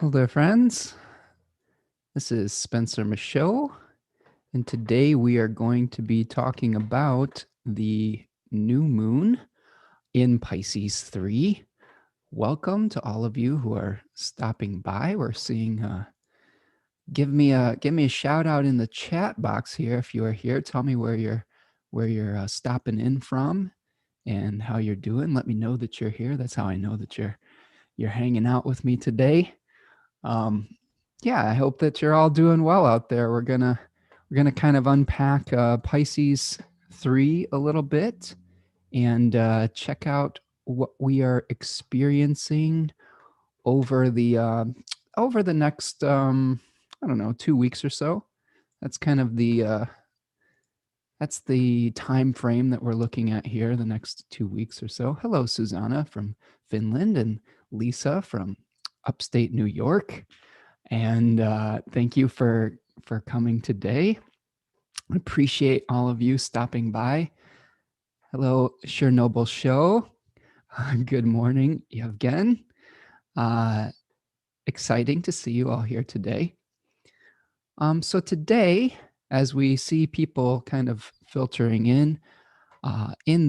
Hello there, friends. This is Spencer Michaud, and today we are going to be talking about the new moon in Pisces 3. Welcome to all of you who are stopping by. We're seeing, give me a shout out in the chat box here if you are here. Tell me where you're stopping in from and how you're doing. Let me know that you're here. That's how I know that you're hanging out with me today. Yeah, I hope that you're all doing well out there. We're gonna kind of unpack Pisces 3 a little bit and check out what we are experiencing over the next I don't know 2 weeks or so. That's kind of the time frame that we're looking at here. The next 2 weeks or so. Hello, Susanna from Finland and Lisa from upstate New York. And thank you for coming today. I appreciate all of you stopping by. Hello, Chernobyl Show. Good morning, Yevgen. Exciting to see you all here today. So today, as we see people kind of filtering in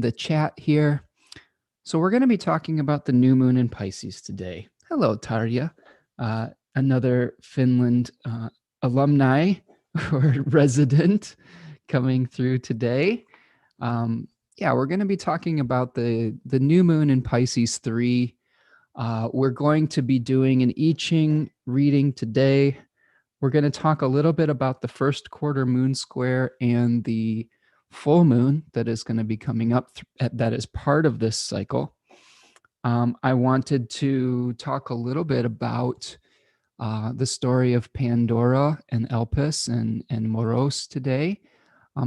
the chat here, so we're going to be talking about the new moon in Pisces today. Hello, Tarja. Another Finland alumni or resident coming through today. Yeah, we're going to be talking about the new moon in Pisces 3. We're going to be doing an I-Ching reading today. We're going to talk a little bit about the first quarter moon square and the full moon that is going to be coming up that is part of this cycle. I wanted to talk a little bit about the story of Pandora and Elpis and Moros today.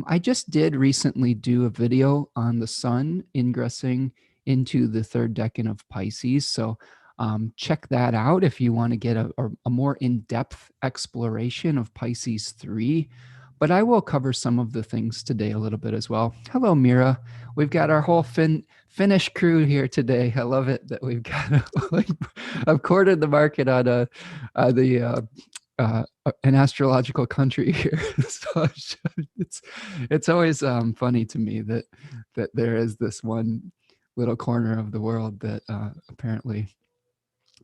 I just did recently do a video on the sun ingressing into the third decan of Pisces. So check that out if you want to get a more in-depth exploration of Pisces 3. But I will cover some of the things today a little bit as well. Hello, Mira. We've got our whole Finnish crew here today. I love it that we've got I've cornered the market on an astrological country here. So it's always funny to me that there is this one little corner of the world that apparently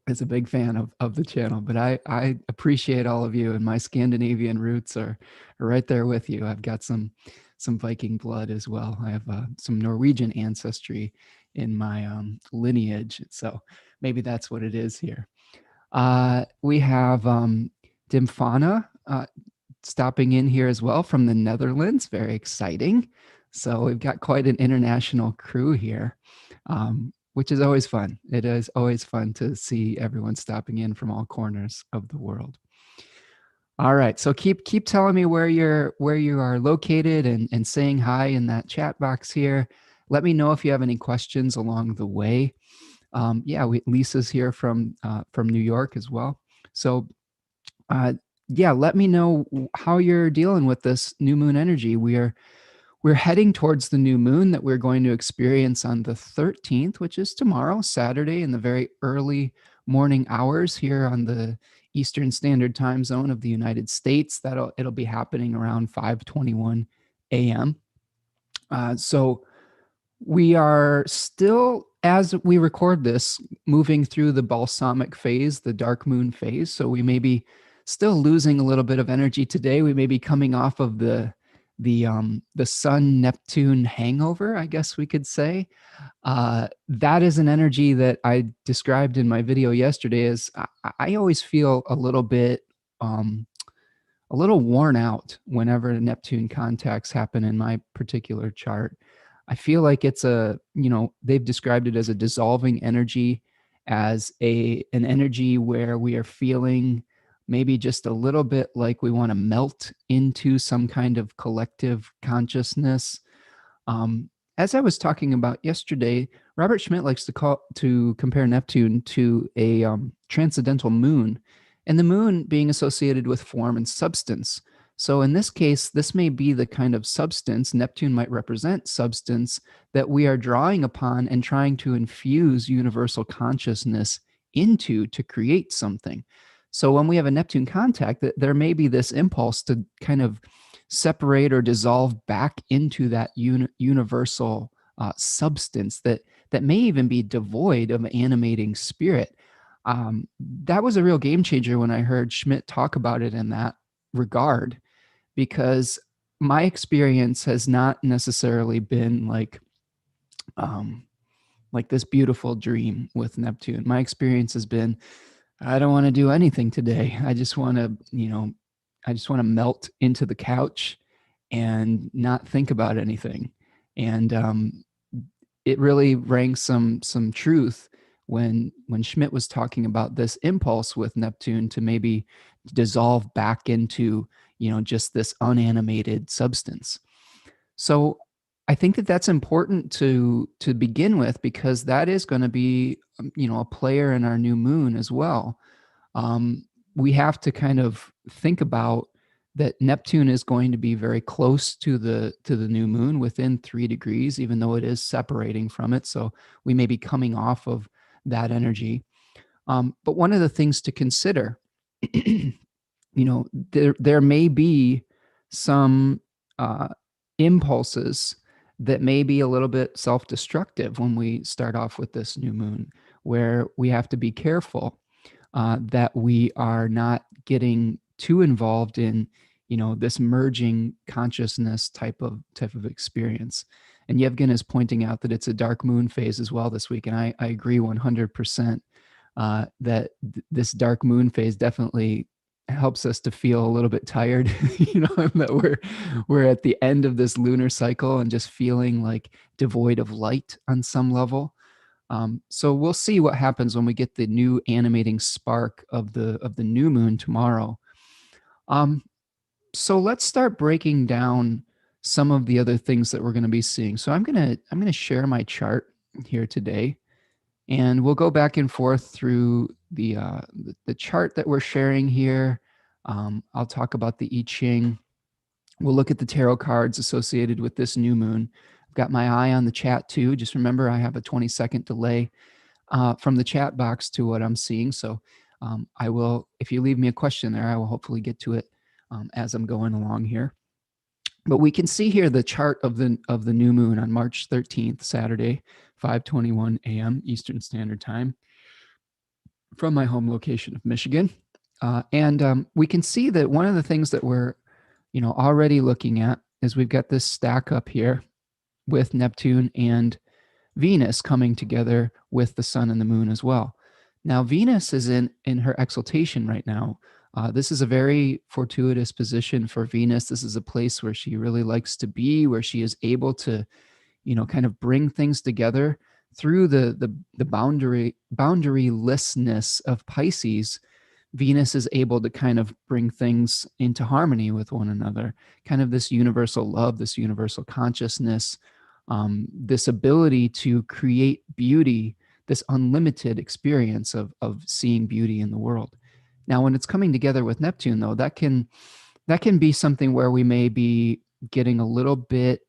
is a big fan of the channel. But I appreciate all of you, and my Scandinavian roots are right there with you. I've got some Viking blood as well. I have some Norwegian ancestry in my lineage, so maybe that's what it is here. We have Dimfana stopping in here as well from the Netherlands. Very exciting. So we've got quite an international crew here, which is always fun. It is always fun to see everyone stopping in from all corners of the world. All right, so keep telling me where you are located and saying hi in that chat box here. Let me know if you have any questions along the way. Yeah, Lisa's here from New York as well. So yeah, let me know how you're dealing with this new moon energy. We're heading towards the new moon that we're going to experience on the 13th, which is tomorrow, Saturday, in the very early morning hours here on the Eastern Standard Time Zone of the United States. It'll be happening around 5:21 a.m. So we are still, as we record this, moving through the balsamic phase, the dark moon phase. So we may be still losing a little bit of energy today. We may be coming off of the Sun Neptune hangover, I guess we could say. That is an energy that I described in my video yesterday. As I always feel a little bit a little worn out whenever Neptune contacts happen in my particular chart. I feel like it's they've described it as a dissolving energy, as an energy where we are feeling maybe just a little bit like we want to melt into some kind of collective consciousness. As I was talking about yesterday, Robert Schmidt likes to compare Neptune to a transcendental moon, and the moon being associated with form and substance. So in this case, this may be the kind of substance, Neptune might represent substance, that we are drawing upon and trying to infuse universal consciousness into to create something. So when we have a Neptune contact, there may be this impulse to kind of separate or dissolve back into that universal substance that may even be devoid of animating spirit. That was a real game changer when I heard Schmidt talk about it in that regard, because my experience has not necessarily been like this beautiful dream with Neptune. My experience has been, I don't want to do anything today. I just want to, I just want to melt into the couch and not think about anything. And it really rang some truth when Schmidt was talking about this impulse with Neptune to maybe dissolve back into, just this unanimated substance. So I think that that's important to begin with, because that is going to be, a player in our new moon as well. We have to kind of think about that Neptune is going to be very close to the new moon, within 3 degrees, even though it is separating from it. So we may be coming off of that energy. But one of the things to consider, there may be some impulses that may be a little bit self-destructive when we start off with this new moon, where we have to be careful that we are not getting too involved in, this merging consciousness type of experience. And Yevgen is pointing out that it's a dark moon phase as well this week, and I agree 100% that this dark moon phase definitely helps us to feel a little bit tired, that we're at the end of this lunar cycle and just feeling like devoid of light on some level. So we'll see what happens when we get the new animating spark of the new moon tomorrow. So let's start breaking down some of the other things that we're going to be seeing. So I'm going to share my chart here today, and we'll go back and forth through the chart that we're sharing here. I'll talk about the I-Ching. We'll look at the tarot cards associated with this new moon. I've got my eye on the chat too. Just remember, I have a 20-second delay from the chat box to what I'm seeing. So I will, if you leave me a question there, I will hopefully get to it as I'm going along here. But we can see here the chart of the new moon on March 13th, Saturday, 5:21 a.m. Eastern Standard Time, from my home location of Michigan. And we can see that one of the things that we're, already looking at is we've got this stack up here with Neptune and Venus coming together with the sun and the moon as well. Now, Venus is in her exaltation right now. This is a very fortuitous position for Venus. This is a place where she really likes to be, where she is able to, kind of bring things together through the boundarylessness of Pisces. Venus is able to kind of bring things into harmony with one another, kind of this universal love, this universal consciousness, this ability to create beauty, this unlimited experience of seeing beauty in the world. Now, when it's coming together with Neptune, though, that can be something where we may be getting a little bit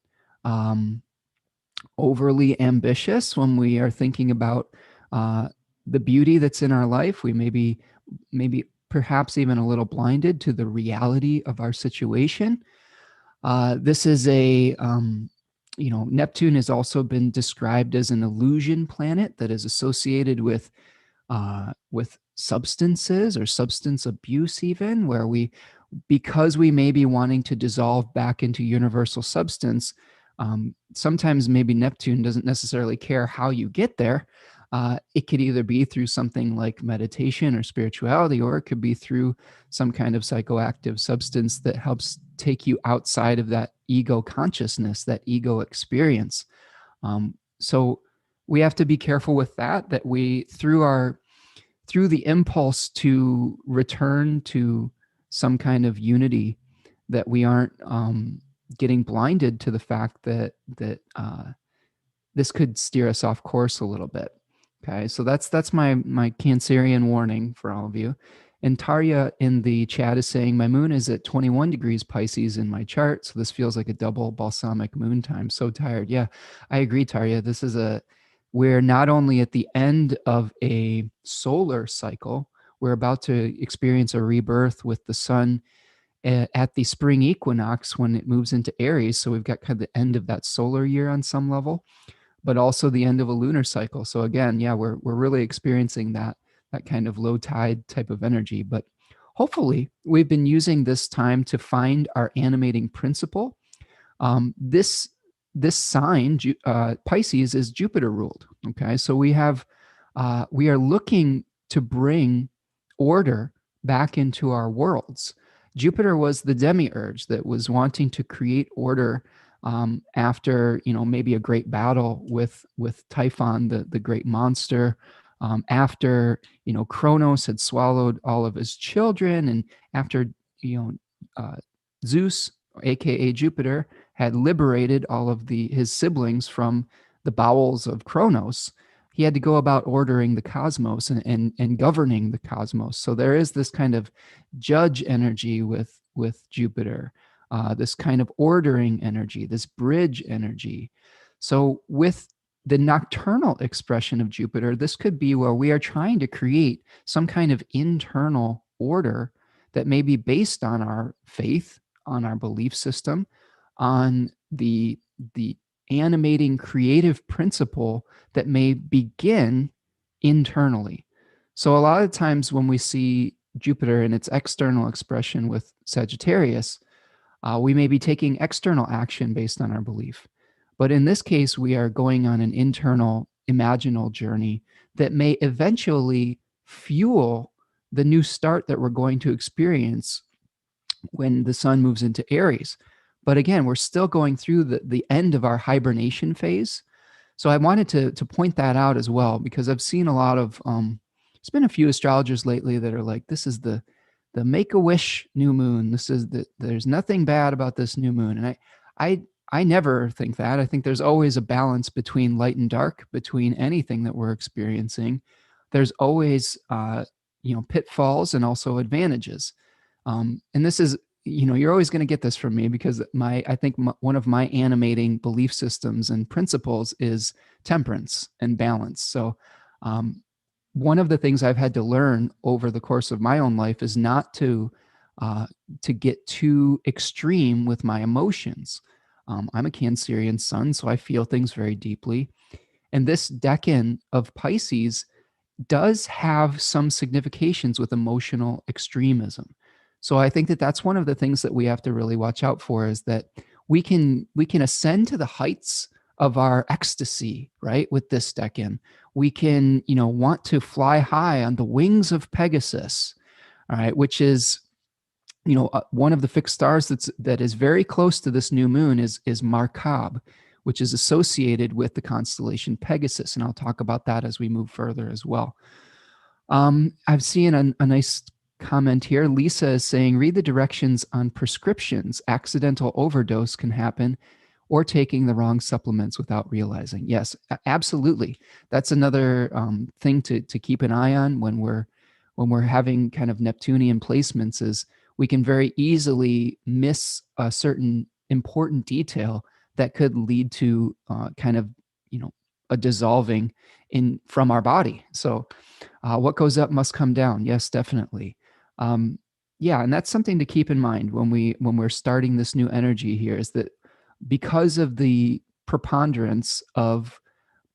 overly ambitious when we are thinking about the beauty that's in our life. We may be perhaps even a little blinded to the reality of our situation. This is Neptune has also been described as an illusion planet that is associated with substances or substance abuse, even where because we may be wanting to dissolve back into universal substance. Sometimes maybe Neptune doesn't necessarily care how you get there. It could either be through something like meditation or spirituality, or it could be through some kind of psychoactive substance that helps take you outside of that ego consciousness, that ego experience. So we have to be careful with that we, through the impulse to return to some kind of unity, that we aren't getting blinded to the fact that this could steer us off course a little bit. Okay, so that's my Cancerian warning for all of you. And Tarya in the chat is saying, my moon is at 21 degrees Pisces in my chart, so this feels like a double balsamic moon time. So tired. Yeah, I agree, Tarya. We're not only at the end of a solar cycle, we're about to experience a rebirth with the sun at the spring equinox when it moves into Aries. So we've got kind of the end of that solar year on some level, but also the end of a lunar cycle. So again, yeah, we're really experiencing that kind of low tide type of energy. But hopefully, we've been using this time to find our animating principle. This sign, Pisces, is Jupiter ruled. Okay, so we are looking to bring order back into our worlds. Jupiter was the demiurge that was wanting to create order after, maybe a great battle with Typhon, the great monster. After Kronos had swallowed all of his children, and after you know Zeus, aka Jupiter, had liberated all of his siblings from the bowels of Kronos, he had to go about ordering the cosmos and governing the cosmos. So there is this kind of judge energy with Jupiter, this kind of ordering energy, this bridge energy. So with the nocturnal expression of Jupiter, this could be where we are trying to create some kind of internal order that may be based on our faith, on our belief system, on the animating creative principle that may begin internally. So a lot of times when we see Jupiter in its external expression with Sagittarius, we may be taking external action based on our belief. But in this case, we are going on an internal imaginal journey that may eventually fuel the new start that we're going to experience when the sun moves into Aries. But again, we're still going through the end of our hibernation phase. So I wanted to point that out as well, because I've seen a lot of there's been a few astrologers lately that are like, this is the Make-A-Wish new moon. There's nothing bad about this new moon. And I never think that. I think there's always a balance between light and dark, between anything that we're experiencing. There's always pitfalls and also advantages. And this is, you're always going to get this from me, because I think one of my animating belief systems and principles is temperance and balance. So one of the things I've had to learn over the course of my own life is not to get too extreme with my emotions. I'm a Cancerian sun, so I feel things very deeply. And this decan of Pisces does have some significations with emotional extremism. So I think that that's one of the things that we have to really watch out for, is that we can ascend to the heights of our ecstasy, right? With this decan, we can, want to fly high on the wings of Pegasus, all right, which is, one of the fixed stars that is very close to this new moon is Markab, which is associated with the constellation Pegasus. And I'll talk about that as we move further as well. I've seen a nice comment here. Lisa is saying, read the directions on prescriptions. Accidental overdose can happen, or taking the wrong supplements without realizing. Yes, absolutely. That's another thing to keep an eye on when we're having kind of Neptunian placements, is we can very easily miss a certain important detail that could lead to kind of, a dissolving from our body. So what goes up must come down. Yes, definitely. Yeah, and that's something to keep in mind when we're starting this new energy here, is that because of the preponderance of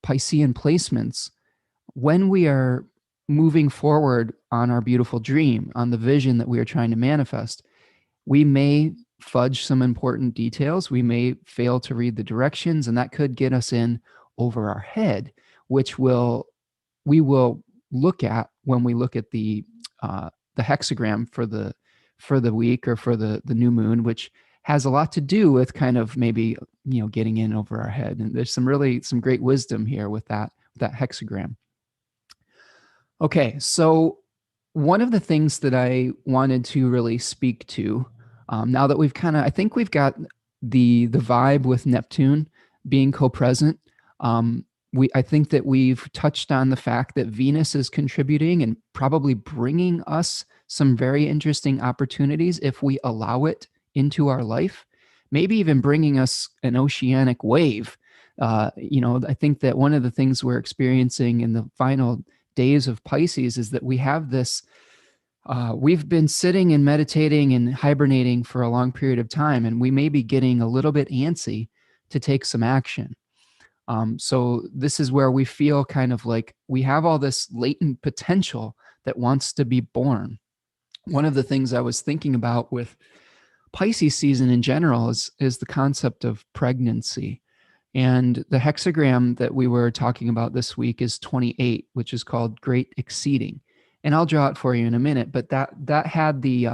Piscean placements, when we are moving forward on our beautiful dream, on the vision that we are trying to manifest, we may fudge some important details. We may fail to read the directions, and that could get us in over our head, which we will look at when we look at the hexagram for the week, or for the new moon, which has a lot to do with kind of maybe getting in over our head. And there's some great wisdom here with that hexagram. Okay, so one of the things that I wanted to really speak to, now that I think we've got the vibe with Neptune being co-present. I think that we've touched on the fact that Venus is contributing and probably bringing us some very interesting opportunities if we allow it into our life, maybe even bringing us an oceanic wave. I think that one of the things we're experiencing in the final days of Pisces is that we have this We've been sitting and meditating and hibernating for a long period of time, and we may be getting a little bit antsy to take some action. So this is where we feel kind of like we have all this latent potential that wants to be born. One of the things I was thinking about with Pisces season in general is the concept of pregnancy. And the hexagram that we were talking about this week is 28, which is called Great Exceeding. And I'll draw it for you in a minute, but that had the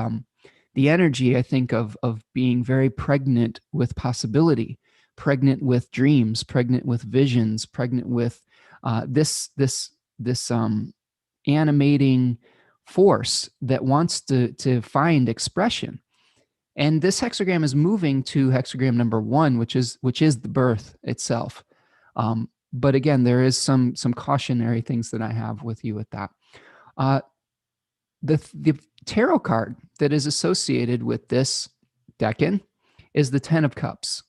energy, I think, of being very pregnant with possibility, pregnant with dreams, pregnant with visions, pregnant with this animating force that wants to find expression. And this hexagram is moving to hexagram number 1, which is the birth itself. But again, there is some cautionary things that I have with you with that. Uh, the tarot card that is associated with this decan is the 10 of Cups.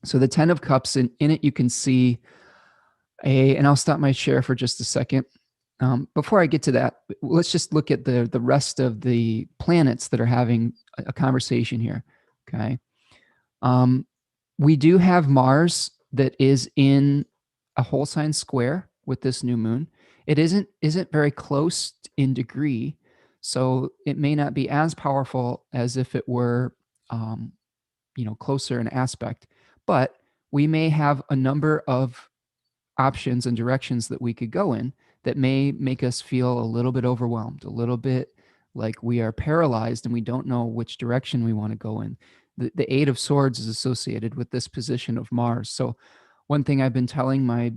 So the 10 of Cups, in it you can see and I'll stop my share for just a second. Before I get to that, let's just look at the rest of the planets that are having a conversation here. Okay. We do have Mars that is in a whole sign square with this new moon. It isn't very close in degree, so it may not be as powerful as if it were, closer in aspect. But we may have a number of options and directions that we could go in that may make us feel a little bit overwhelmed, a little bit like we are paralyzed and we don't know which direction we want to go in. The Eight of Swords is associated with this position of Mars. So, one thing I've been telling my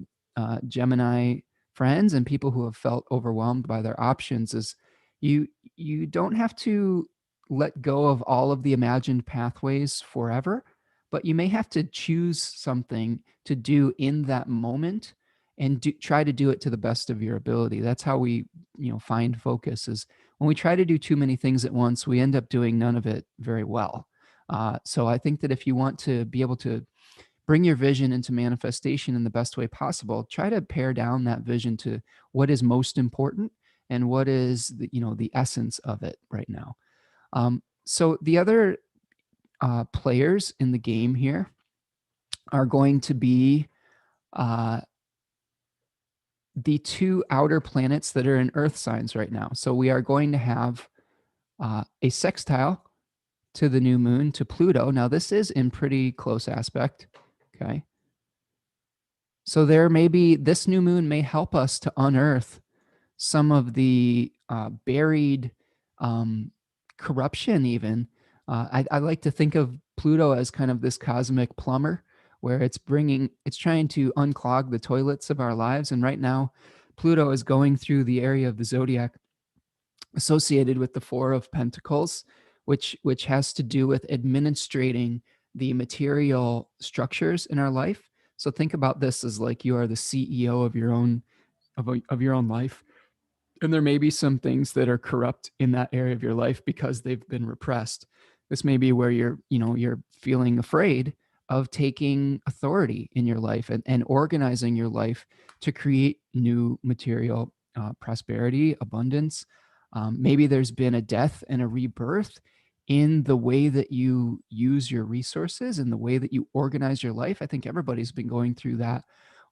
Gemini friends and people who have felt overwhelmed by their options is you you don't have to let go of all of the imagined pathways forever, but you may have to choose something to do in that moment and try to do it to the best of your ability. That's how we, find focus. Is when we try to do too many things at once, we end up doing none of it very well. So I think that if you want to be able to bring your vision into manifestation in the best way possible, try to pare down that vision to what is most important and what is the essence of it right now. So the other players in the game here are going to be uh, the two outer planets that are in Earth signs right now. So we are going to have a sextile to the new moon, to Pluto. Now, this is in pretty close aspect. Okay. So this new moon may help us to unearth some of the buried corruption, even. I like to think of Pluto as kind of this cosmic plumber where it's trying to unclog the toilets of our lives. And right now, Pluto is going through the area of the zodiac associated with the Four of Pentacles, which has to do with administrating the material structures in our life. So think about this as like you are the CEO of your own of your own life, and there may be some things that are corrupt in that area of your life because they've been repressed. This may be where you're feeling afraid of taking authority in your life and organizing your life to create new material prosperity, abundance. Maybe there's been a death and a rebirth in the way that you use your resources and the way that you organize your life. I think everybody's been going through that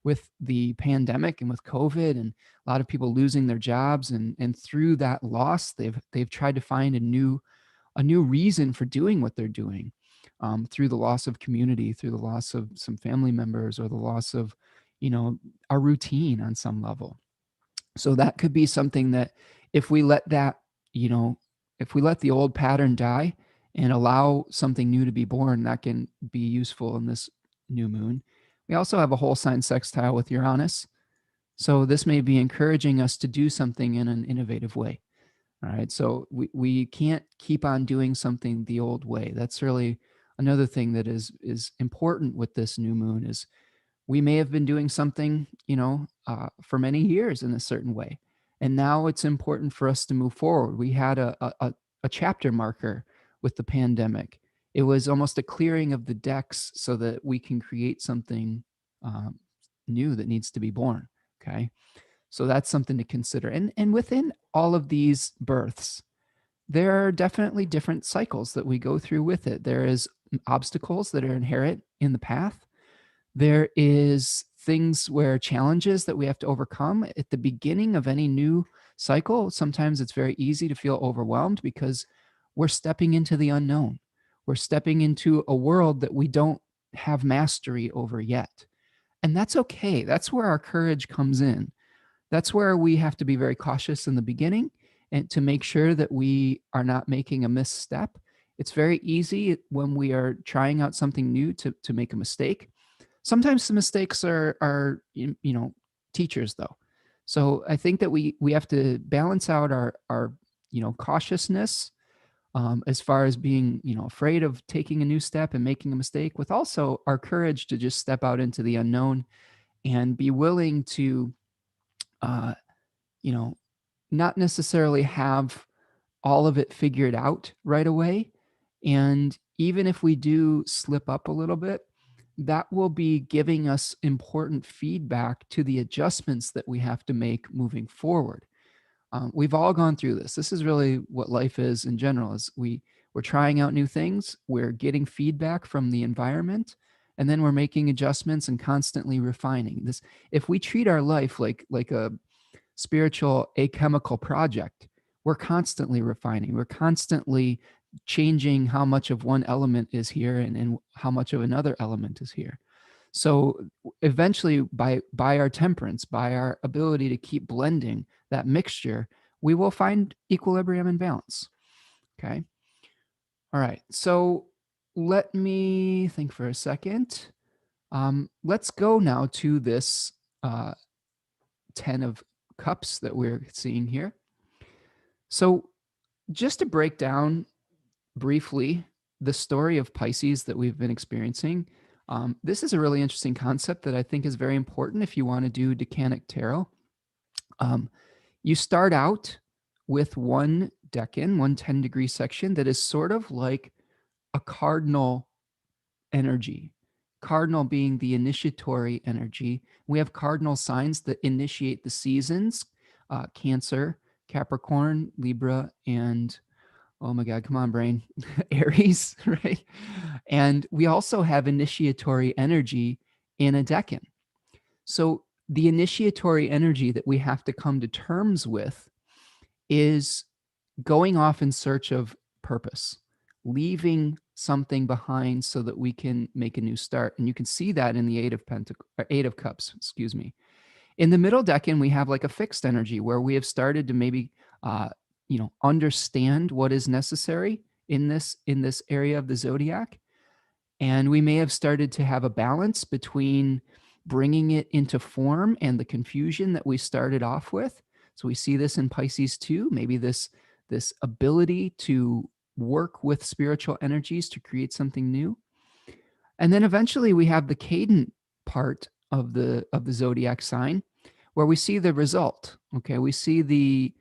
with the pandemic and with COVID, and a lot of people losing their jobs, and through that loss, they've tried to find a new reason for doing what they're doing, through the loss of community, through the loss of some family members, or the loss of a routine on some level. So that could be something that if we let that, if we let the old pattern die and allow something new to be born, that can be useful in this new moon. We also have a whole sign sextile with Uranus. So this may be encouraging us to do something in an innovative way. All right. So we can't keep on doing something the old way. That's really another thing that is important with this new moon is we may have been doing something, for many years in a certain way. And now it's important for us to move forward. We had a chapter marker with the pandemic. It was almost a clearing of the decks so that we can create something um, new that needs to be born. Okay. So that's something to consider. And within all of these births, there are definitely different cycles that we go through with it. There is obstacles that are inherent in the path. There is things where challenges that we have to overcome at the beginning of any new cycle. Sometimes it's very easy to feel overwhelmed because we're stepping into the unknown. We're stepping into a world that we don't have mastery over yet. And that's okay. That's where our courage comes in. That's where we have to be very cautious in the beginning and to make sure that we are not making a misstep. It's very easy when we are trying out something new to make a mistake. Sometimes the mistakes are teachers though. So I think that we have to balance out our cautiousness as far as being afraid of taking a new step and making a mistake, with also our courage to just step out into the unknown and be willing to uh, you know not necessarily have all of it figured out right away. And even if we do slip up a little bit, that will be giving us important feedback to the adjustments that we have to make moving forward. We've all gone through this. This is really what life is in general. Is we're trying out new things, we're getting feedback from the environment, and then we're making adjustments and constantly refining this. If we treat our life like a spiritual alchemical project, we're constantly refining, we're constantly changing how much of one element is here and how much of another element is here. So eventually, by our temperance, by our ability to keep blending that mixture, we will find equilibrium and balance. Okay. All right. So let me think for a second. Let's go now to this uh, 10 of cups that we're seeing here. So just to break down briefly the story of Pisces that we've been experiencing, this is a really interesting concept that I think is very important if you want to do Decanic Tarot. Um, you start out with one decan, one 10-degree section that is sort of like a cardinal energy. Cardinal being the initiatory energy. We have cardinal signs that initiate the seasons: Cancer, Capricorn, Libra, and oh my God, come on, brain, Aries, right? And we also have initiatory energy in a decan. So the initiatory energy that we have to come to terms with is going off in search of purpose, leaving something behind so that we can make a new start. And you can see that in the Eight of Cups, excuse me. In the middle decan, we have like a fixed energy where we have started to maybe, understand what is necessary in this area of the zodiac, and we may have started to have a balance between bringing it into form and the confusion that we started off with. So we see this in Pisces too, maybe this ability to work with spiritual energies to create something new. And then eventually we have the cadent part of the zodiac sign where we see the result. Okay, we see the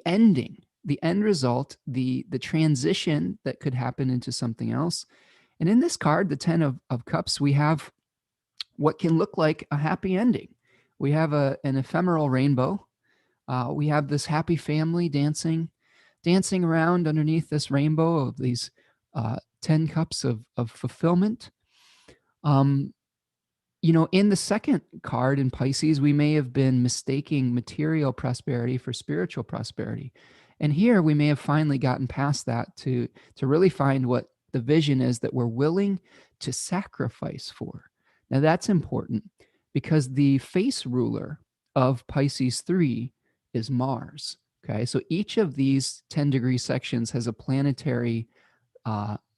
ending, the end result, the transition that could happen into something else. And in this card, the 10 of Cups, we have what can look like a happy ending. We have an ephemeral rainbow. We have this happy family dancing around underneath this rainbow of these 10 cups of fulfillment. Um, in the second card in Pisces, we may have been mistaking material prosperity for spiritual prosperity. And here we may have finally gotten past that to really find what the vision is that we're willing to sacrifice for. Now that's important because the face ruler of Pisces 3 is Mars. Okay, so each of these 10-degree sections has a planetary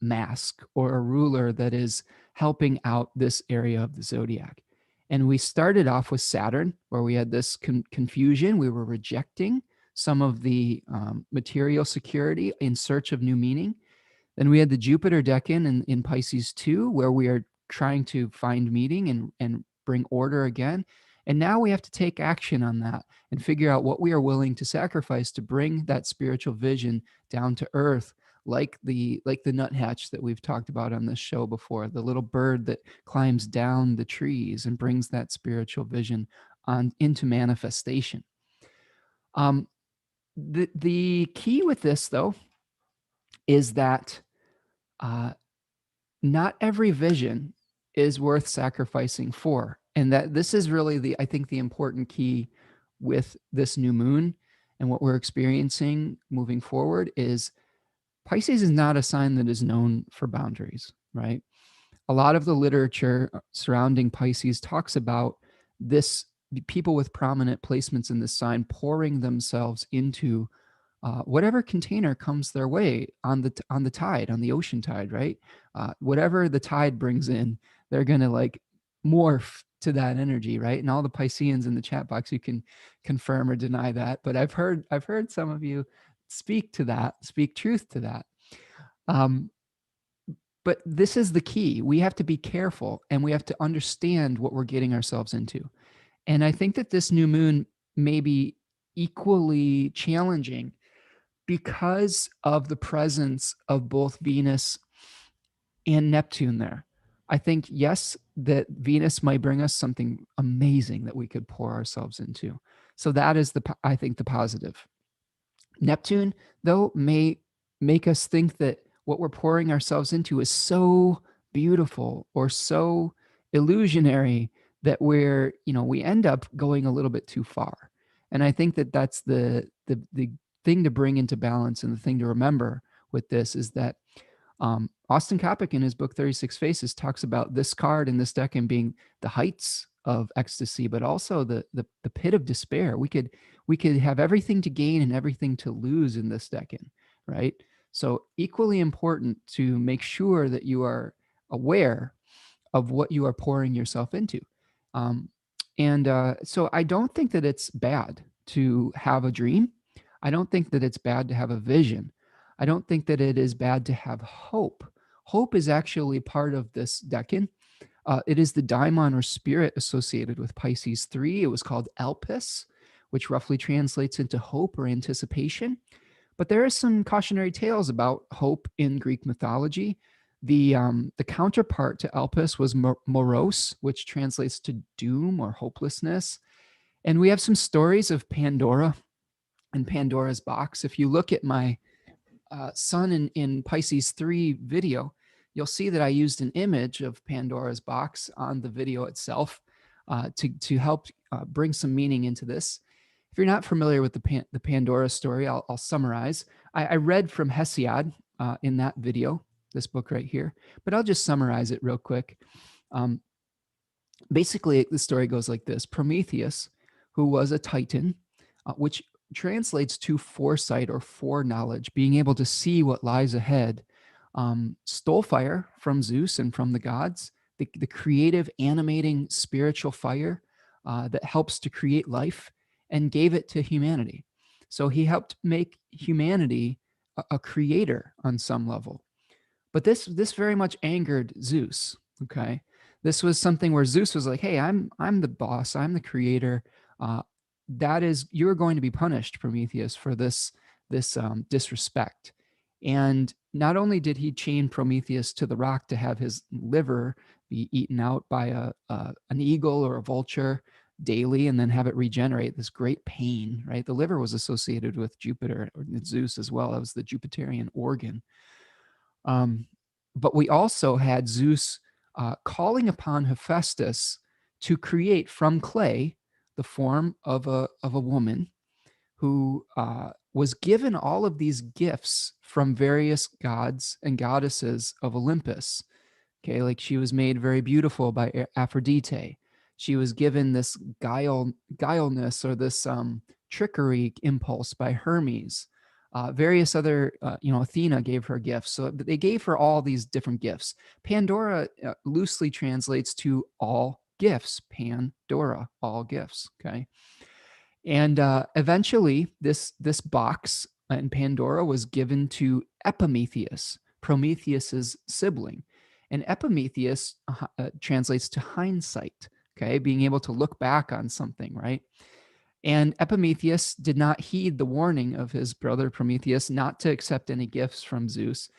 mask or a ruler that is helping out this area of the zodiac. And we started off with Saturn, where we had this confusion. We were rejecting some of the material security in search of new meaning. Then we had the Jupiter decan in Pisces 2, where we are trying to find meaning and bring order again. And now we have to take action on that and figure out what we are willing to sacrifice to bring that spiritual vision down to earth, like the nuthatch that we've talked about on this show before, the little bird that climbs down the trees and brings that spiritual vision on into manifestation. Um, the key with this, though, is that uh, not every vision is worth sacrificing for. And that this is really I think the important key with this new moon and what we're experiencing moving forward is Pisces is not a sign that is known for boundaries, right? A lot of the literature surrounding Pisces talks about this people with prominent placements in this sign pouring themselves into whatever container comes their way on the tide, on the ocean tide, right? Whatever the tide brings in, they're gonna like morph to that energy, right? And all the Pisceans in the chat box, you can confirm or deny that. But I've heard some of you speak to that, speak truth to that. Um, but this is the key. We have to be careful and we have to understand what we're getting ourselves into. And I think that this new moon may be equally challenging because of the presence of both Venus and Neptune there. I think, yes, that Venus might bring us something amazing that we could pour ourselves into. So that is I think, the positive. Neptune, though, may make us think that what we're pouring ourselves into is so beautiful or so illusionary that we end up going a little bit too far. And I think that that's the thing to bring into balance, and the thing to remember with this is that Austin Coppock in his book 36 Faces talks about this card in this deck and being the heights of ecstasy, but also the pit of despair. We could have everything to gain and everything to lose in this decan, right? So equally important to make sure that you are aware of what you are pouring yourself into. Um, and so I don't think that it's bad to have a dream. I don't think that it's bad to have a vision. I don't think that it is bad to have hope. Hope is actually part of this decan. It is the daimon or spirit associated with Pisces 3. It was called Elpis, which roughly translates into hope or anticipation. But there are some cautionary tales about hope in Greek mythology. The counterpart to Elpis was morose, which translates to doom or hopelessness. And we have some stories of Pandora and Pandora's box. If you look at my Sun in Pisces 3 video, you'll see that I used an image of Pandora's box on the video itself to help bring some meaning into this. If you're not familiar with the Pandora story, I'll summarize. I read from Hesiod in that video, this book right here, but I'll just summarize it real quick. Basically, the story goes like this. Prometheus, who was a Titan, which translates to foresight or foreknowledge, being able to see what lies ahead, stole fire from Zeus and from the gods, the creative, animating, spiritual fire that helps to create life, and gave it to humanity. So he helped make humanity a creator on some level. But this very much angered Zeus. Okay, this was something where Zeus was like, "Hey, I'm the boss. I'm the creator. That is, you're going to be punished, Prometheus, for this disrespect." And not only did he chain Prometheus to the rock to have his liver be eaten out by an eagle or a vulture daily and then have it regenerate, this great pain, right? The liver was associated with Jupiter or Zeus as well. That was the Jupiterian organ. But we also had Zeus calling upon Hephaestus to create from clay the form of a woman who was given all of these gifts from various gods and goddesses of Olympus. Okay, like she was made very beautiful by Aphrodite. She was given this guileness or this trickery impulse by Hermes. Various other, Athena gave her gifts. So they gave her all these different gifts. Pandora loosely translates to all gifts. Pandora, all gifts. Okay. And eventually, this box in Pandora was given to Epimetheus, Prometheus's sibling. And Epimetheus translates to hindsight, okay, being able to look back on something, right? And Epimetheus did not heed the warning of his brother Prometheus not to accept any gifts from Zeus.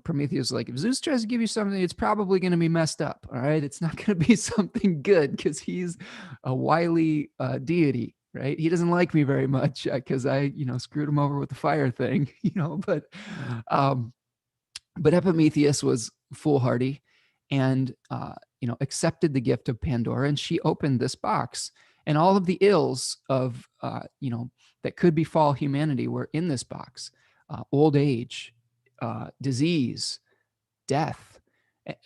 Prometheus was like, if Zeus tries to give you something, it's probably going to be messed up. All right. It's not going to be something good because he's a wily deity, right? He doesn't like me very much because I, screwed him over with the fire thing, um, but Epimetheus was foolhardy and, accepted the gift of Pandora, and she opened this box, and all of the ills of, that could befall humanity were in this box. Old age, disease, death,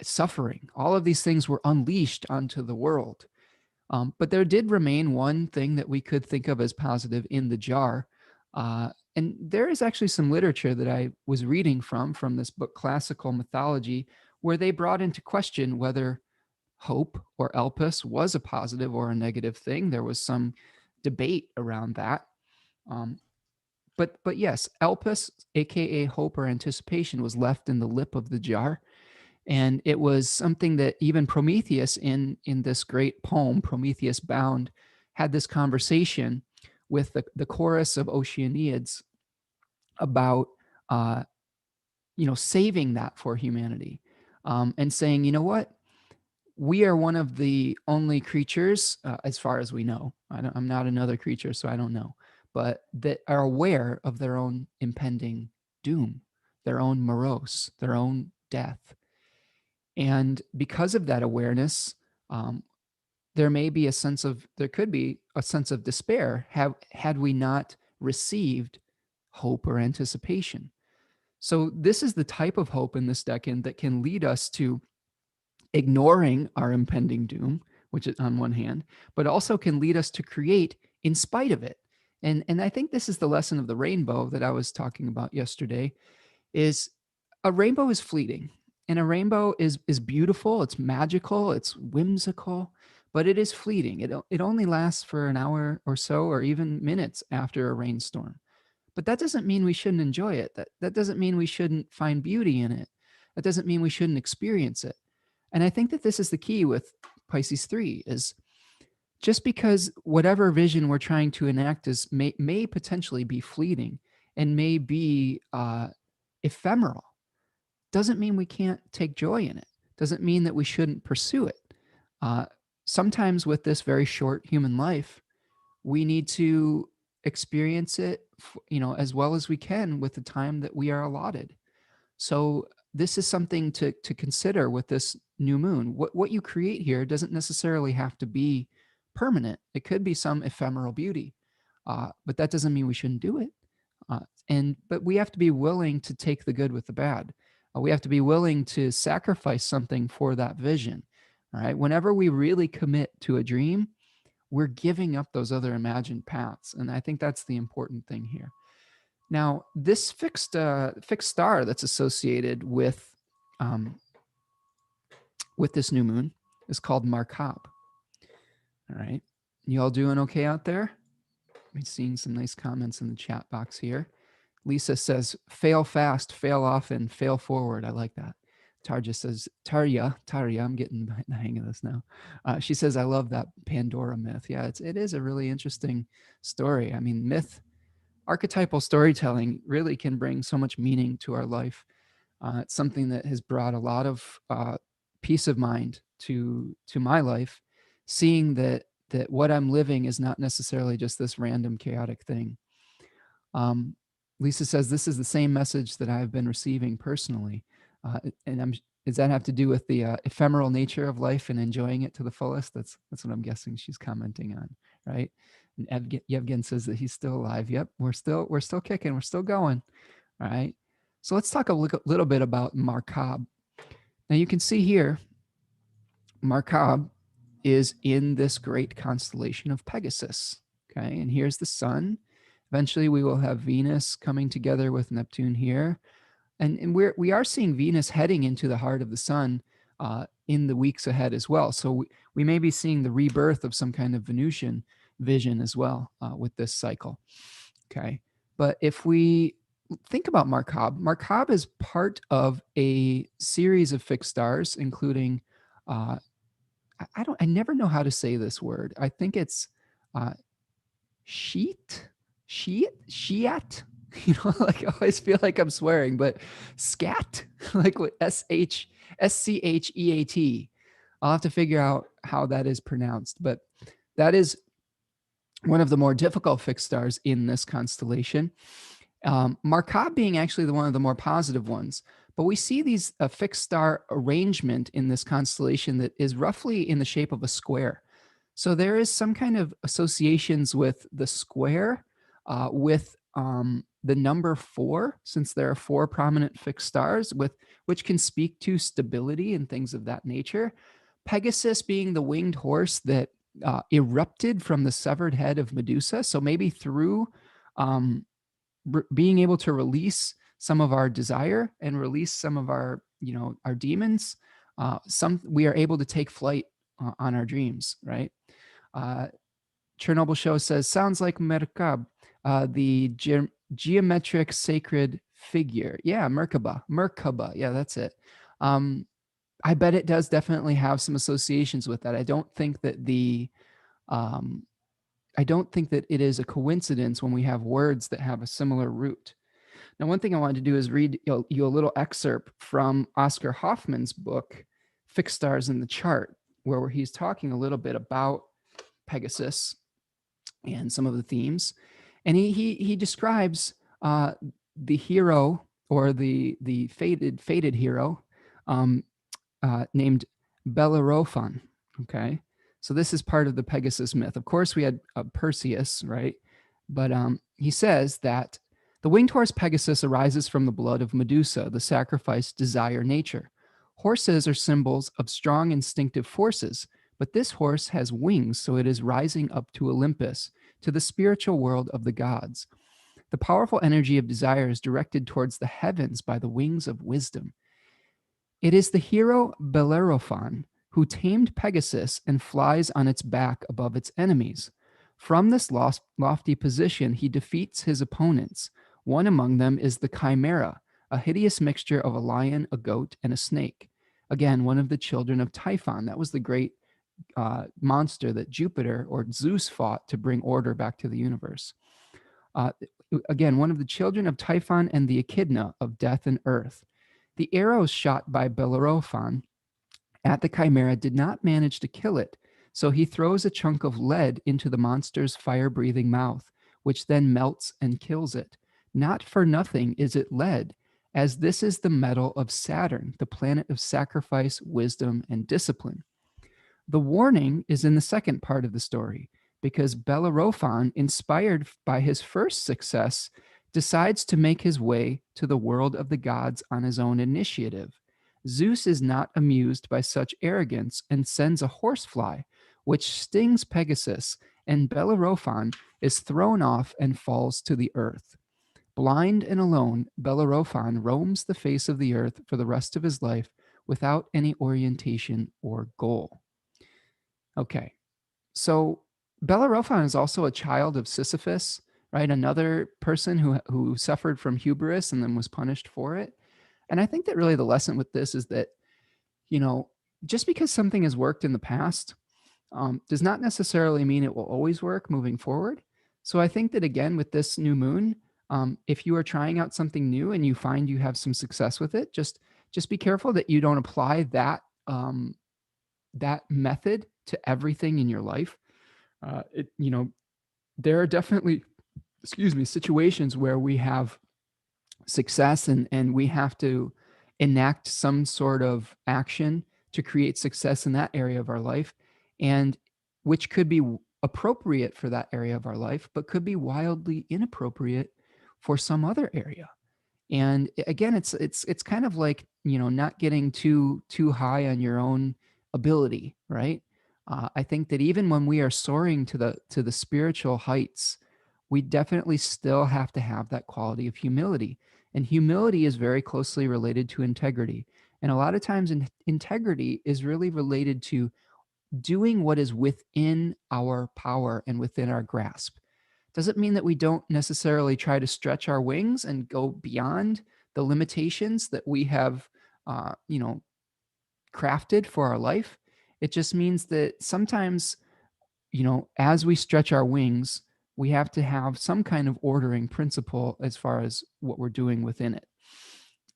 suffering, all of these things were unleashed onto the world. But there did remain one thing that we could think of as positive in the jar. And there is actually some literature that I was reading from this book, Classical Mythology, where they brought into question whether hope or elpis was a positive or a negative thing. There was some debate around that. Um, but yes, elpis, aka hope or anticipation, was left in the lip of the jar, and it was something that even Prometheus in this great poem, Prometheus Bound, had this conversation with the chorus of Oceanids about saving that for humanity, and saying, you know what, we are one of the only creatures, as far as we know. I'm not another creature, so I don't know, but that are aware of their own impending doom, their own morose, their own death. And because of that awareness, um, there could be a sense of despair had we not received hope or anticipation. So this is the type of hope in this decan that can lead us to ignoring our impending doom, which is on one hand, but also can lead us to create in spite of it. And I think this is the lesson of the rainbow that I was talking about yesterday, is a rainbow is fleeting, and a rainbow is beautiful, it's magical, it's whimsical, but it is fleeting. It only lasts for an hour or so, or even minutes after a rainstorm. But that doesn't mean we shouldn't enjoy it. That doesn't mean we shouldn't find beauty in it. That doesn't mean we shouldn't experience it. And I think that this is the key with Pisces 3, is just because whatever vision we're trying to enact may potentially be fleeting and may be ephemeral, doesn't mean we can't take joy in it. Doesn't mean that we shouldn't pursue it. Uh, Sometimes with this very short human life, we need to experience it, as well as we can with the time that we are allotted. So this is something to consider with this new moon. What you create here doesn't necessarily have to be permanent. It could be some ephemeral beauty, but that doesn't mean we shouldn't do it. But we have to be willing to take the good with the bad. We have to be willing to sacrifice something for that vision. All right. Whenever we really commit to a dream, we're giving up those other imagined paths, and I think that's the important thing here. Now, this fixed star that's associated with this new moon is called Markab. All right, you all doing okay out there? I'm seeing some nice comments in the chat box here. Lisa says, fail fast, fail often, fail forward. I like that. Tarja says, Tarya, I'm getting the hang of this now. She says, I love that Pandora myth. Yeah, it is a really interesting story. I mean, archetypal storytelling really can bring so much meaning to our life. It's something that has brought a lot of peace of mind to my life, seeing that what I'm living is not necessarily just this random chaotic thing. Lisa says, this is the same message that I've been receiving personally. Does that have to do with the ephemeral nature of life and enjoying it to the fullest? That's what I'm guessing she's commenting on, right? And Yevgen says that he's still alive. Yep, we're still kicking, we're still going. All right. So let's talk a little bit about Markab. Now you can see here, Markab is in this great constellation of Pegasus. Okay, and here's the sun. Eventually, we will have Venus coming together with Neptune here, and we are seeing Venus heading into the heart of the sun in the weeks ahead as well. So we may be seeing the rebirth of some kind of Venusian vision as well with this cycle. Okay, but if we think about Markab is part of a series of fixed stars, including I never know how to say this word. I think it's uh, sheet, sheat. Like I always feel like I'm swearing, but scat, like what SCHEAT. I'll have to figure out how that is pronounced, but that is one of the more difficult fixed stars in this constellation. Markab being actually one of the more positive ones. But we see these fixed star arrangement in this constellation that is roughly in the shape of a square. So there is some kind of associations with the square, with the number 4, since there are 4 prominent fixed stars, with which can speak to stability and things of that nature. Pegasus being the winged horse that erupted from the severed head of Medusa. So maybe through um, being able to release some of our desire and release some of our, our demons, we are able to take flight on our dreams, right? Uh, Chernobyl Show says, sounds like Merkab, the geometric sacred figure. Yeah, Merkaba. Yeah, that's it. I bet it does definitely have some associations with that. Um, I don't think that it is a coincidence when we have words that have a similar root. Now, one thing I wanted to do is read you a little excerpt from Oscar Hoffman's book, Fixed Stars in the Chart, where he's talking a little bit about Pegasus and some of the themes. And he describes the hero, or the fated hero, um, named Bellerophon. Okay, so this is part of the Pegasus myth. Of course, we had Perseus, right? But he says that the winged horse Pegasus arises from the blood of Medusa, the sacrificed desire nature. Horses are symbols of strong instinctive forces, but this horse has wings, so it is rising up to Olympus, to the spiritual world of the gods. The powerful energy of desire is directed towards the heavens by the wings of wisdom. It is the hero Bellerophon who tamed Pegasus and flies on its back above its enemies. From this lofty position, he defeats his opponents. One among them is the Chimera, a hideous mixture of a lion, a goat, and a snake. Again, one of the children of Typhon. That was the great monster that Jupiter or Zeus fought to bring order back to the universe. Uh, Again, one of the children of Typhon and the Echidna of death and earth. The arrows shot by Bellerophon at the Chimera did not manage to kill it, so he throws a chunk of lead into the monster's fire-breathing mouth, which then melts and kills it. Not for nothing is it lead, as this is the metal of Saturn, the planet of sacrifice, wisdom, and discipline. The warning is in the second part of the story, because Bellerophon, inspired by his first success, decides to make his way to the world of the gods on his own initiative. Zeus is not amused by such arrogance and sends a horsefly, which stings Pegasus, and Bellerophon is thrown off and falls to the earth. Blind and alone, Bellerophon roams the face of the earth for the rest of his life without any orientation or goal. Okay, so Bellerophon is also a child of Sisyphus, right? Another person who suffered from hubris and then was punished for it. And I think that really the lesson with this is that, just because something has worked in the past does not necessarily mean it will always work moving forward. So I think that, again, with this new moon, if you are trying out something new and you find you have some success with it, just be careful that you don't apply that method to everything in your life. There are definitely, situations where we have success and we have to enact some sort of action to create success in that area of our life, and which could be appropriate for that area of our life, but could be wildly inappropriate for some other area. And again, it's kind of like, not getting too high on your own ability, right? I think that even when we are soaring to the spiritual heights, we definitely still have to have that quality of humility. And humility is very closely related to integrity. And a lot of times, integrity is really related to doing what is within our power and within our grasp. Doesn't mean that we don't necessarily try to stretch our wings and go beyond the limitations that we have, crafted for our life. It just means that sometimes, as we stretch our wings, we have to have some kind of ordering principle as far as what we're doing within it.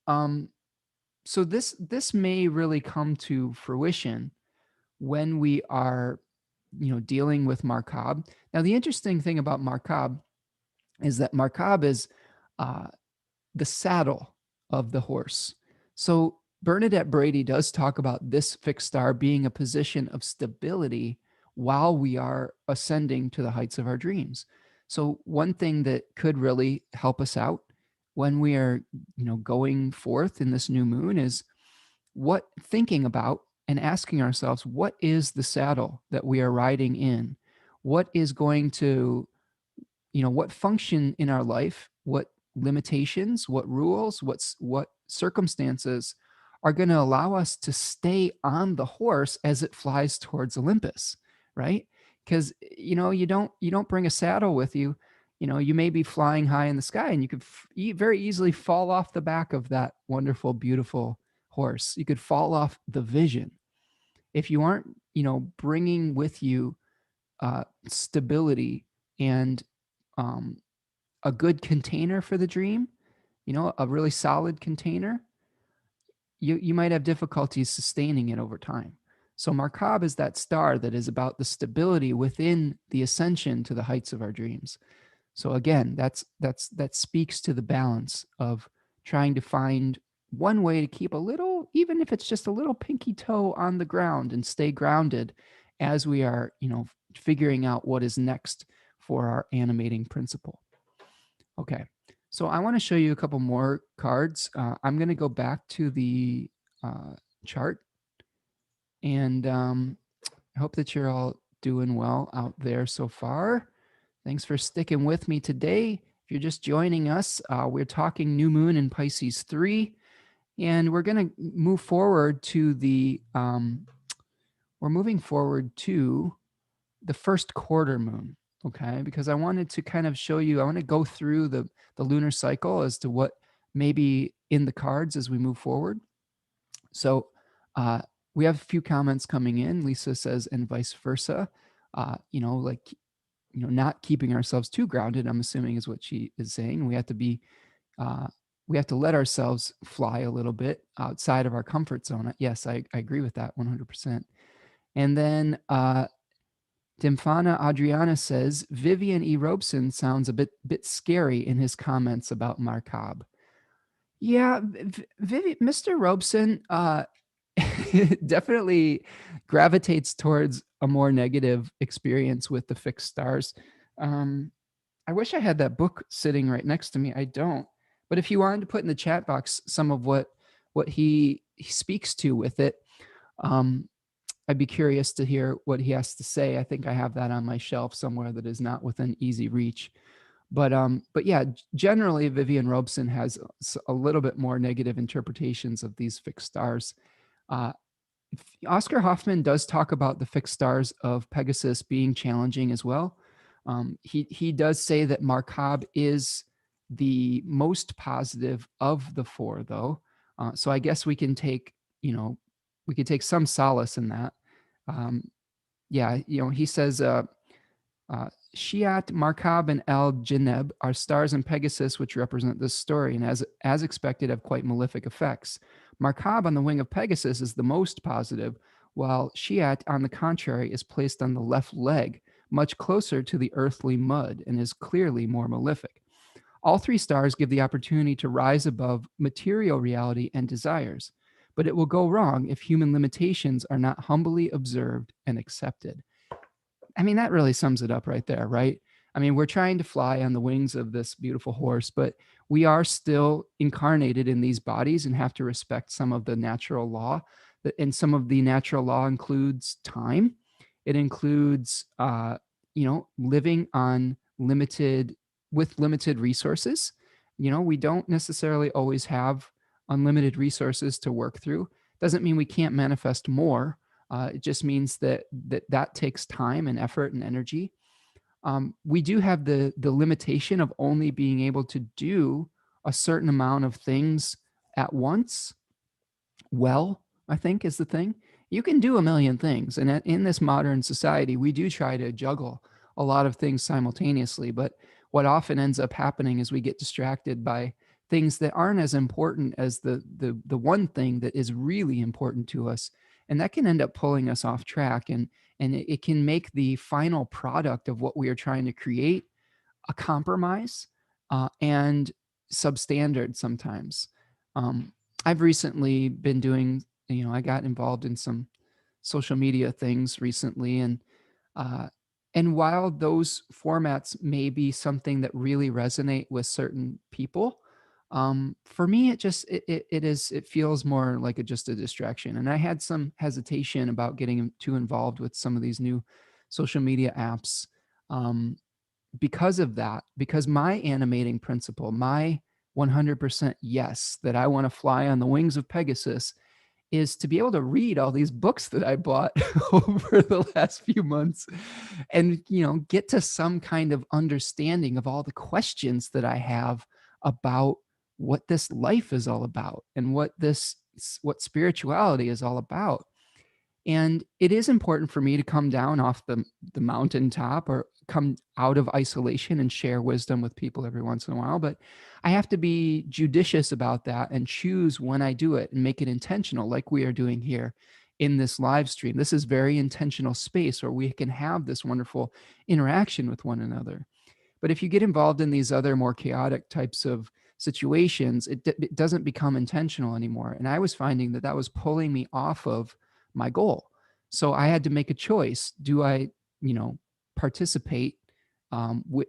Um, so this may really come to fruition when we are, dealing with Markab. Now, the interesting thing about Markab is that Markab is uh, the saddle of the horse. So Bernadette Brady does talk about this fixed star being a position of stability while we are ascending to the heights of our dreams. So one thing that could really help us out when we are, going forth in this new moon is what thinking about and asking ourselves, what is the saddle that we are riding in? What is going to, what function in our life, what limitations, what rules, what circumstances are going to allow us to stay on the horse as it flies towards Olympus, right? Because you don't bring a saddle with you. You may be flying high in the sky, and you could very easily fall off the back of that wonderful, beautiful horse. You could fall off the vision if you aren't, bringing with you stability and um, a good container for the dream, a really solid container. You might have difficulties sustaining it over time. So Markab is that star that is about the stability within the ascension to the heights of our dreams. So again, that speaks to the balance of trying to find one way to keep a little, even if it's just a little pinky toe on the ground, and stay grounded as we are, figuring out what is next for our animating principle. Okay, so I want to show you a couple more cards. I'm going to go back to the chart, and I hope that you're all doing well out there so far. Thanks for sticking with me today. If you're just joining us, we're talking new moon in Pisces 3, and we're going to move forward to we're moving forward to the first quarter moon, okay? Because I wanted to kind of show you, I want to go through the lunar cycle as to what may be in the cards as we move forward. So we have a few comments coming in. Lisa says, and vice versa. Not keeping ourselves too grounded, I'm assuming is what she is saying. We have to be, we have to let ourselves fly a little bit outside of our comfort zone. Yes, I agree with that 100%. And then Dimfana Adriana says, Vivian E. Robeson sounds a bit scary in his comments about Markab. Yeah, Mr. Robeson definitely gravitates towards a more negative experience with the fixed stars. I wish I had that book sitting right next to me. I don't. But if you wanted to put in the chat box some of what he speaks to with it, I'd be curious to hear what he has to say. I think I have that on my shelf somewhere that is not within easy reach. But yeah, generally Vivian Robeson has a little bit more negative interpretations of these fixed stars. Oscar Hoffman does talk about the fixed stars of Pegasus being challenging as well. He does say that Markab is the most positive of the four, though. So I guess we can take, we could take some solace in that. Yeah, he says, Shiat, Markab, and El Jineb are stars in Pegasus which represent this story, and as expected have quite malefic effects. Markab on the wing of Pegasus is the most positive, while Shiat, on the contrary, is placed on the left leg, much closer to the earthly mud, and is clearly more malefic. All three stars give the opportunity to rise above material reality and desires, but it will go wrong if human limitations are not humbly observed and accepted. I mean, that really sums it up right there, right? I mean, we're trying to fly on the wings of this beautiful horse, but we are still incarnated in these bodies and have to respect some of the natural law. And some of the natural law includes time. It includes, living on with limited resources. We don't necessarily always have unlimited resources to work through. Doesn't mean we can't manifest more. It just means that takes time and effort and energy. We do have the limitation of only being able to do a certain amount of things at once. Well, I think is the thing. You can do a million things. And in this modern society, we do try to juggle a lot of things simultaneously. But what often ends up happening is we get distracted by things that aren't as important as the one thing that is really important to us. And that can end up pulling us off track. And and it can make the final product of what we are trying to create a compromise and substandard sometimes. Um, I've recently been doing, I got involved in some social media things recently, uh, and while those formats may be something that really resonate with certain people, for me, it feels more like just a distraction. And I had some hesitation about getting too involved with some of these new social media apps. Um, because of that, because my animating principle, my 100% yes, that I want to fly on the wings of Pegasus, is to be able to read all these books that I bought over the last few months and, get to some kind of understanding of all the questions that I have about what this life is all about and what spirituality is all about. And it is important for me to come down off the mountaintop or come out of isolation and share wisdom with people every once in a while. But I have to be judicious about that and choose when I do it and make it intentional, like we are doing here in this live stream. This is very intentional space where we can have this wonderful interaction with one another. But if you get involved in these other more chaotic types of situations, it doesn't become intentional anymore. And I was finding that that was pulling me off of my goal. So I had to make a choice. Do I, participate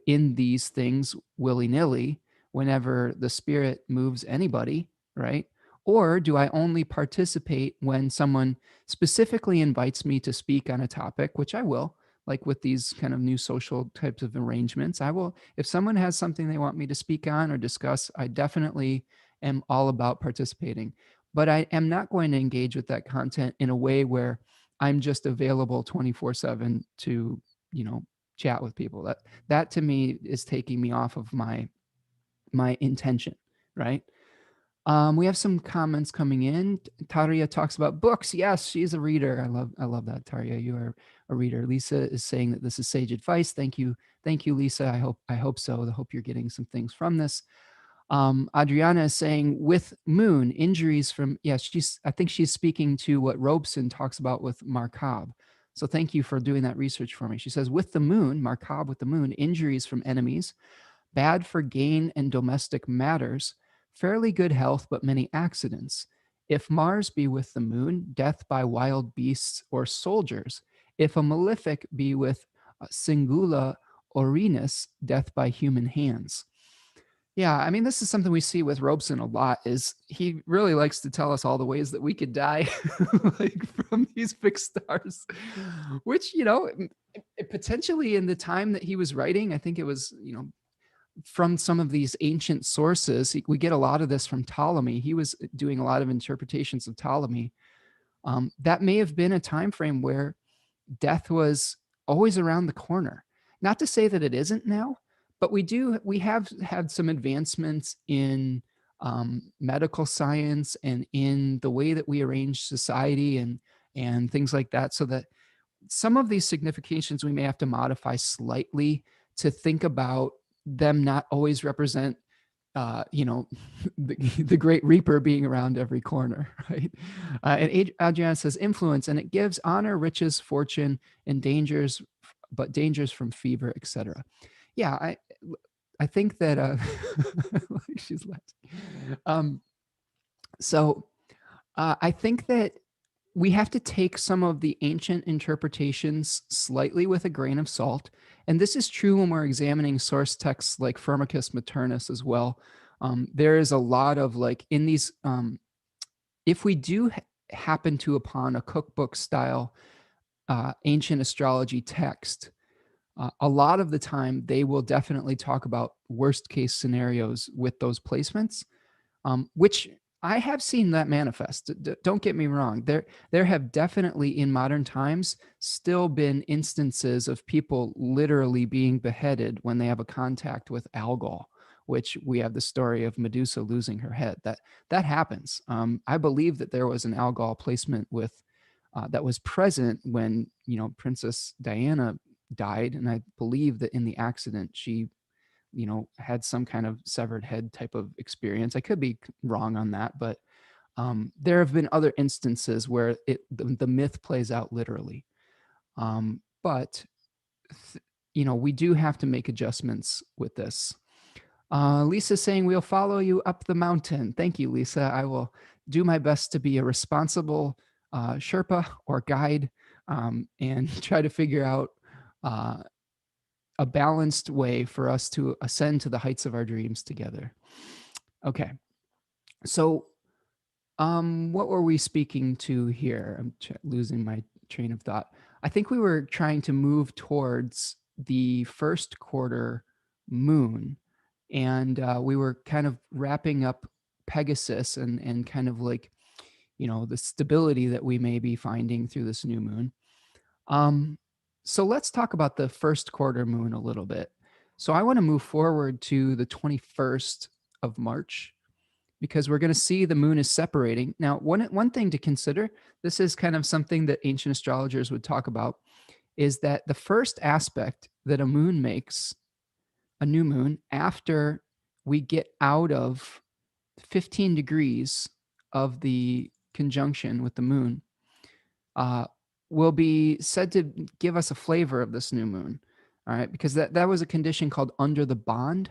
in these things willy nilly whenever the spirit moves anybody, right? Or do I only participate when someone specifically invites me to speak on a topic, which I will, like with these kind of new social types of arrangements? I will, if someone has something they want me to speak on or discuss, I definitely am all about participating. But I am not going to engage with that content in a way where I'm just available 24/7 to, you know, chat with people. That to me is taking me off of my intention, right? We have some comments coming in. Taria talks about books. Yes, she's a reader. I love that, Taria. You are a reader. Lisa is saying that this is sage advice. Thank you, Lisa. I hope so. I hope you're getting some things from this. Adriana is saying with moon injuries from, yeah, I think she's speaking to what Robeson talks about with Markab. So thank you for doing that research for me. She says with the moon, Markab with the moon, injuries from enemies, bad for gain and domestic matters, fairly good health, but many accidents. If Mars be with the moon, death by wild beasts or soldiers. If a malefic be with Singula Orinus, death by human hands. Yeah, I mean, this is something we see with Robeson a lot, is he really likes to tell us all the ways that we could die, like from these fixed stars, which, potentially in the time that he was writing, I think it was, from some of these ancient sources, we get a lot of this from Ptolemy. He was doing a lot of interpretations of Ptolemy. That may have been a time frame where death was always around the corner. Not to say that it isn't now, but we have had some advancements in medical science and in the way that we arrange society and things like that, so that some of these significations we may have to modify slightly to think about them not always represent the great reaper being around every corner, right? And Adriana says influence, and it gives honor, riches, fortune, and dangers, but dangers from fever, etc. Yeah, I think that she's laughing. So I think that we have to take some of the ancient interpretations slightly with a grain of salt. And this is true when we're examining source texts like Firmicus Maternus as well. There is a lot of like in these, if we do happen to upon a cookbook style ancient astrology text, a lot of the time they will definitely talk about worst case scenarios with those placements, which I have seen that manifest. Don't get me wrong. There have definitely in modern times still been instances of people literally being beheaded when they have a contact with algol, which we have the story of Medusa losing her head. That happens. I believe that there was an algol placement with that was present when Princess Diana died, and I believe that in the accident she had some kind of severed head type of experience. I could be wrong on that, but there have been other instances where the myth plays out literally. But we do have to make adjustments with this. Lisa's saying we'll follow you up the mountain. Thank you, Lisa. I will do my best to be a responsible Sherpa or guide, and try to figure out a balanced way for us to ascend to the heights of our dreams together. Okay. So, what were we speaking to here? I'm losing my train of thought. I think we were trying to move towards the first quarter moon, and we were kind of wrapping up Pegasus and kind of like, the stability that we may be finding through this new moon. So let's talk about the first quarter moon a little bit. So I want to move forward to the 21st of March, because we're going to see the moon is separating. Now, one thing to consider, this is kind of something that ancient astrologers would talk about, is that the first aspect that a moon makes, a new moon, after we get out of 15 degrees of the conjunction with the moon, uh, will be said to give us a flavor of this new moon. All right, because that was a condition called under the bond.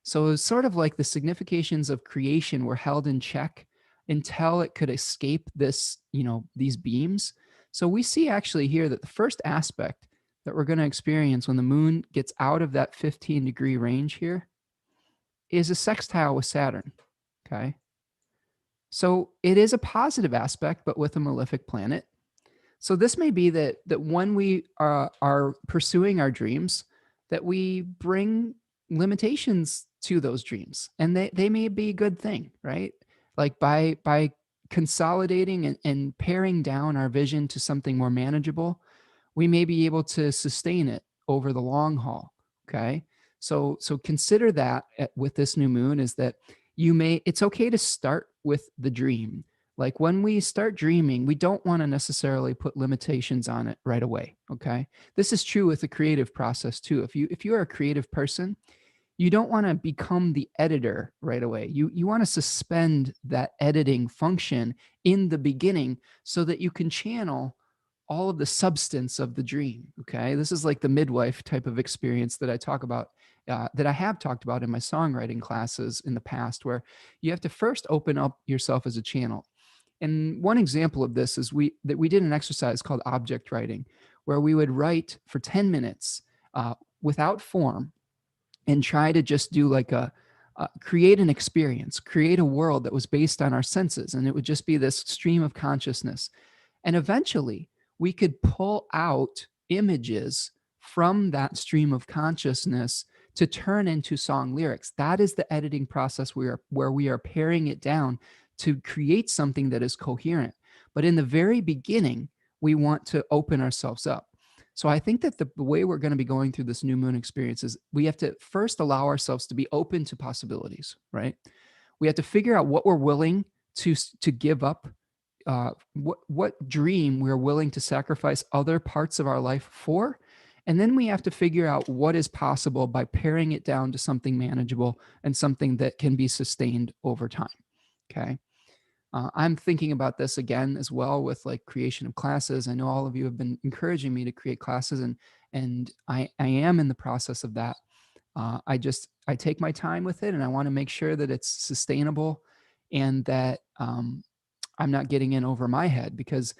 So it was sort of like the significations of creation were held in check until it could escape this, these beams. So we see actually here that the first aspect that we're going to experience when the moon gets out of that 15-degree range here is a sextile with Saturn. Okay. So it is a positive aspect, but with a malefic planet. So this may be that when we are pursuing our dreams, that we bring limitations to those dreams, and they may be a good thing, right? Like by consolidating and paring down our vision to something more manageable, we may be able to sustain it over the long haul. Okay. So consider that with this new moon, is that it's okay to start with the dream. Like when we start dreaming, we don't want to necessarily put limitations on it right away. Okay. This is true with the creative process too. If you are a creative person, you don't want to become the editor right away. You want to suspend that editing function in the beginning so that you can channel all of the substance of the dream. Okay. This is like the midwife type of experience that I talk about, that I have talked about in my songwriting classes in the past, where you have to first open up yourself as a channel. And one example of this is we did an exercise called object writing, where we would write for 10 minutes without form, and try to just do like create an experience, create a world that was based on our senses. And it would just be this stream of consciousness. And eventually we could pull out images from that stream of consciousness to turn into song lyrics. That is the editing process where we are paring it down to create something that is coherent. But in the very beginning, we want to open ourselves up. So I think that the way we're going to be going through this new moon experience is we have to first allow ourselves to be open to possibilities, right? We have to figure out what we're willing to give up, what dream we're willing to sacrifice other parts of our life for. And then we have to figure out what is possible by paring it down to something manageable and something that can be sustained over time. Okay. I'm thinking about this again as well with like creation of classes. I know all of you have been encouraging me to create classes, and I am in the process of that. I take my time with it, and I want to make sure that it's sustainable, and that I'm not getting in over my head, because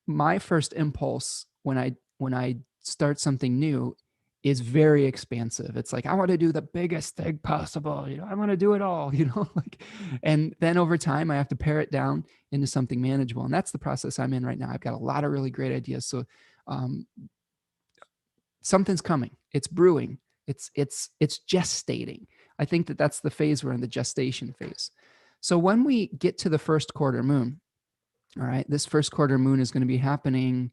my first impulse when I start something new is very expansive. It's like, I want to do the biggest thing possible. I want to do it all, like, and then over time I have to pare it down into something manageable. And that's the process I'm in right now. I've got a lot of really great ideas. So um, something's coming. It's brewing. It's gestating. I think that that's the phase we're in, the gestation phase. So when we get to the first quarter moon, all right, this first quarter moon is going to be happening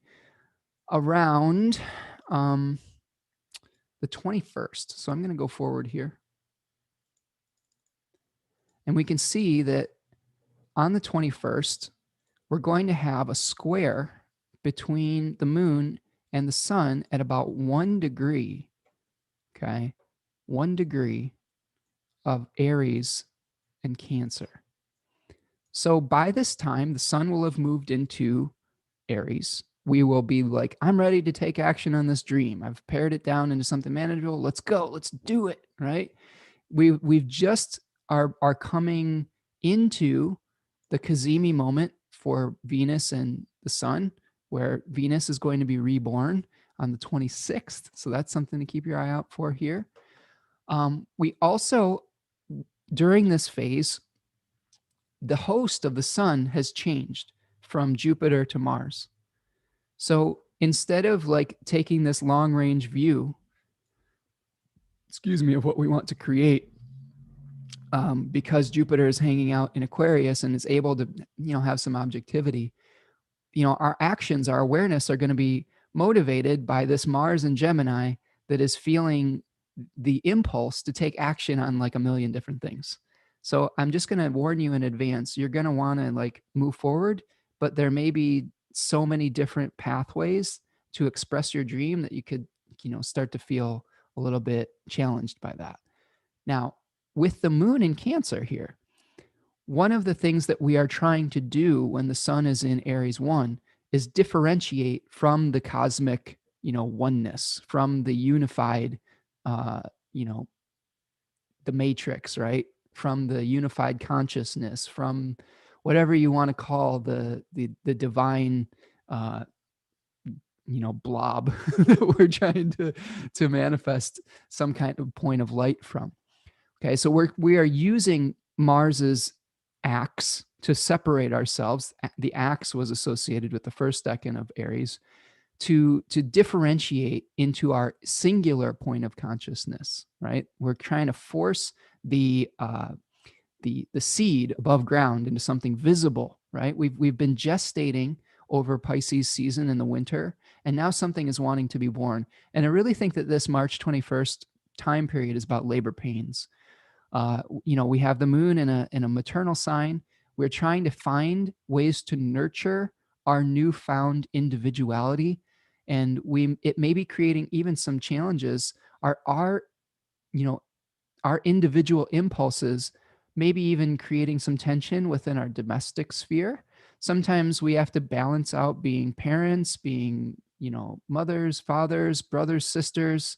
around the 21st. So I'm going to go forward here. And we can see that on the 21st, we're going to have a square between the moon and the sun at about 1 degree. Okay. 1 degree of Aries and Cancer. So by this time, the sun will have moved into Aries, we will be like, I'm ready to take action on this dream. I've pared it down into something manageable. Let's go. Let's do it. Right. We've just are coming into the Kazemi moment for Venus and the sun, where Venus is going to be reborn on the 26th. So that's something to keep your eye out for here. We also, during this phase, the host of the sun has changed from Jupiter to Mars. So instead of like taking this long range view, of what we want to create, because Jupiter is hanging out in Aquarius and is able to, have some objectivity, our actions, our awareness are going to be motivated by this Mars in Gemini that is feeling the impulse to take action on like a million different things. So I'm just going to warn you in advance. You're going to want to like move forward, but there may be so many different pathways to express your dream that you could, start to feel a little bit challenged by that. Now, with the moon in Cancer here, one of the things that we are trying to do when the sun is in Aries 1 is differentiate from the cosmic, oneness, from the unified, the matrix, right? From the unified consciousness, from whatever you want to call the divine, blob that we're trying to manifest some kind of point of light from. Okay, so we are using Mars's axe to separate ourselves. The axe was associated with the first decan of Aries to differentiate into our singular point of consciousness. Right, we're trying to force the seed above ground into something visible. Right, we've been gestating over Pisces season in the winter, and now something is wanting to be born. And I really think that this March 21st time period is about labor pains. We have the moon in a maternal sign. We're trying to find ways to nurture our newfound individuality, and it may be creating even some challenges. Our individual impulses, maybe even creating some tension within our domestic sphere. Sometimes we have to balance out being parents, being mothers, fathers, brothers, sisters,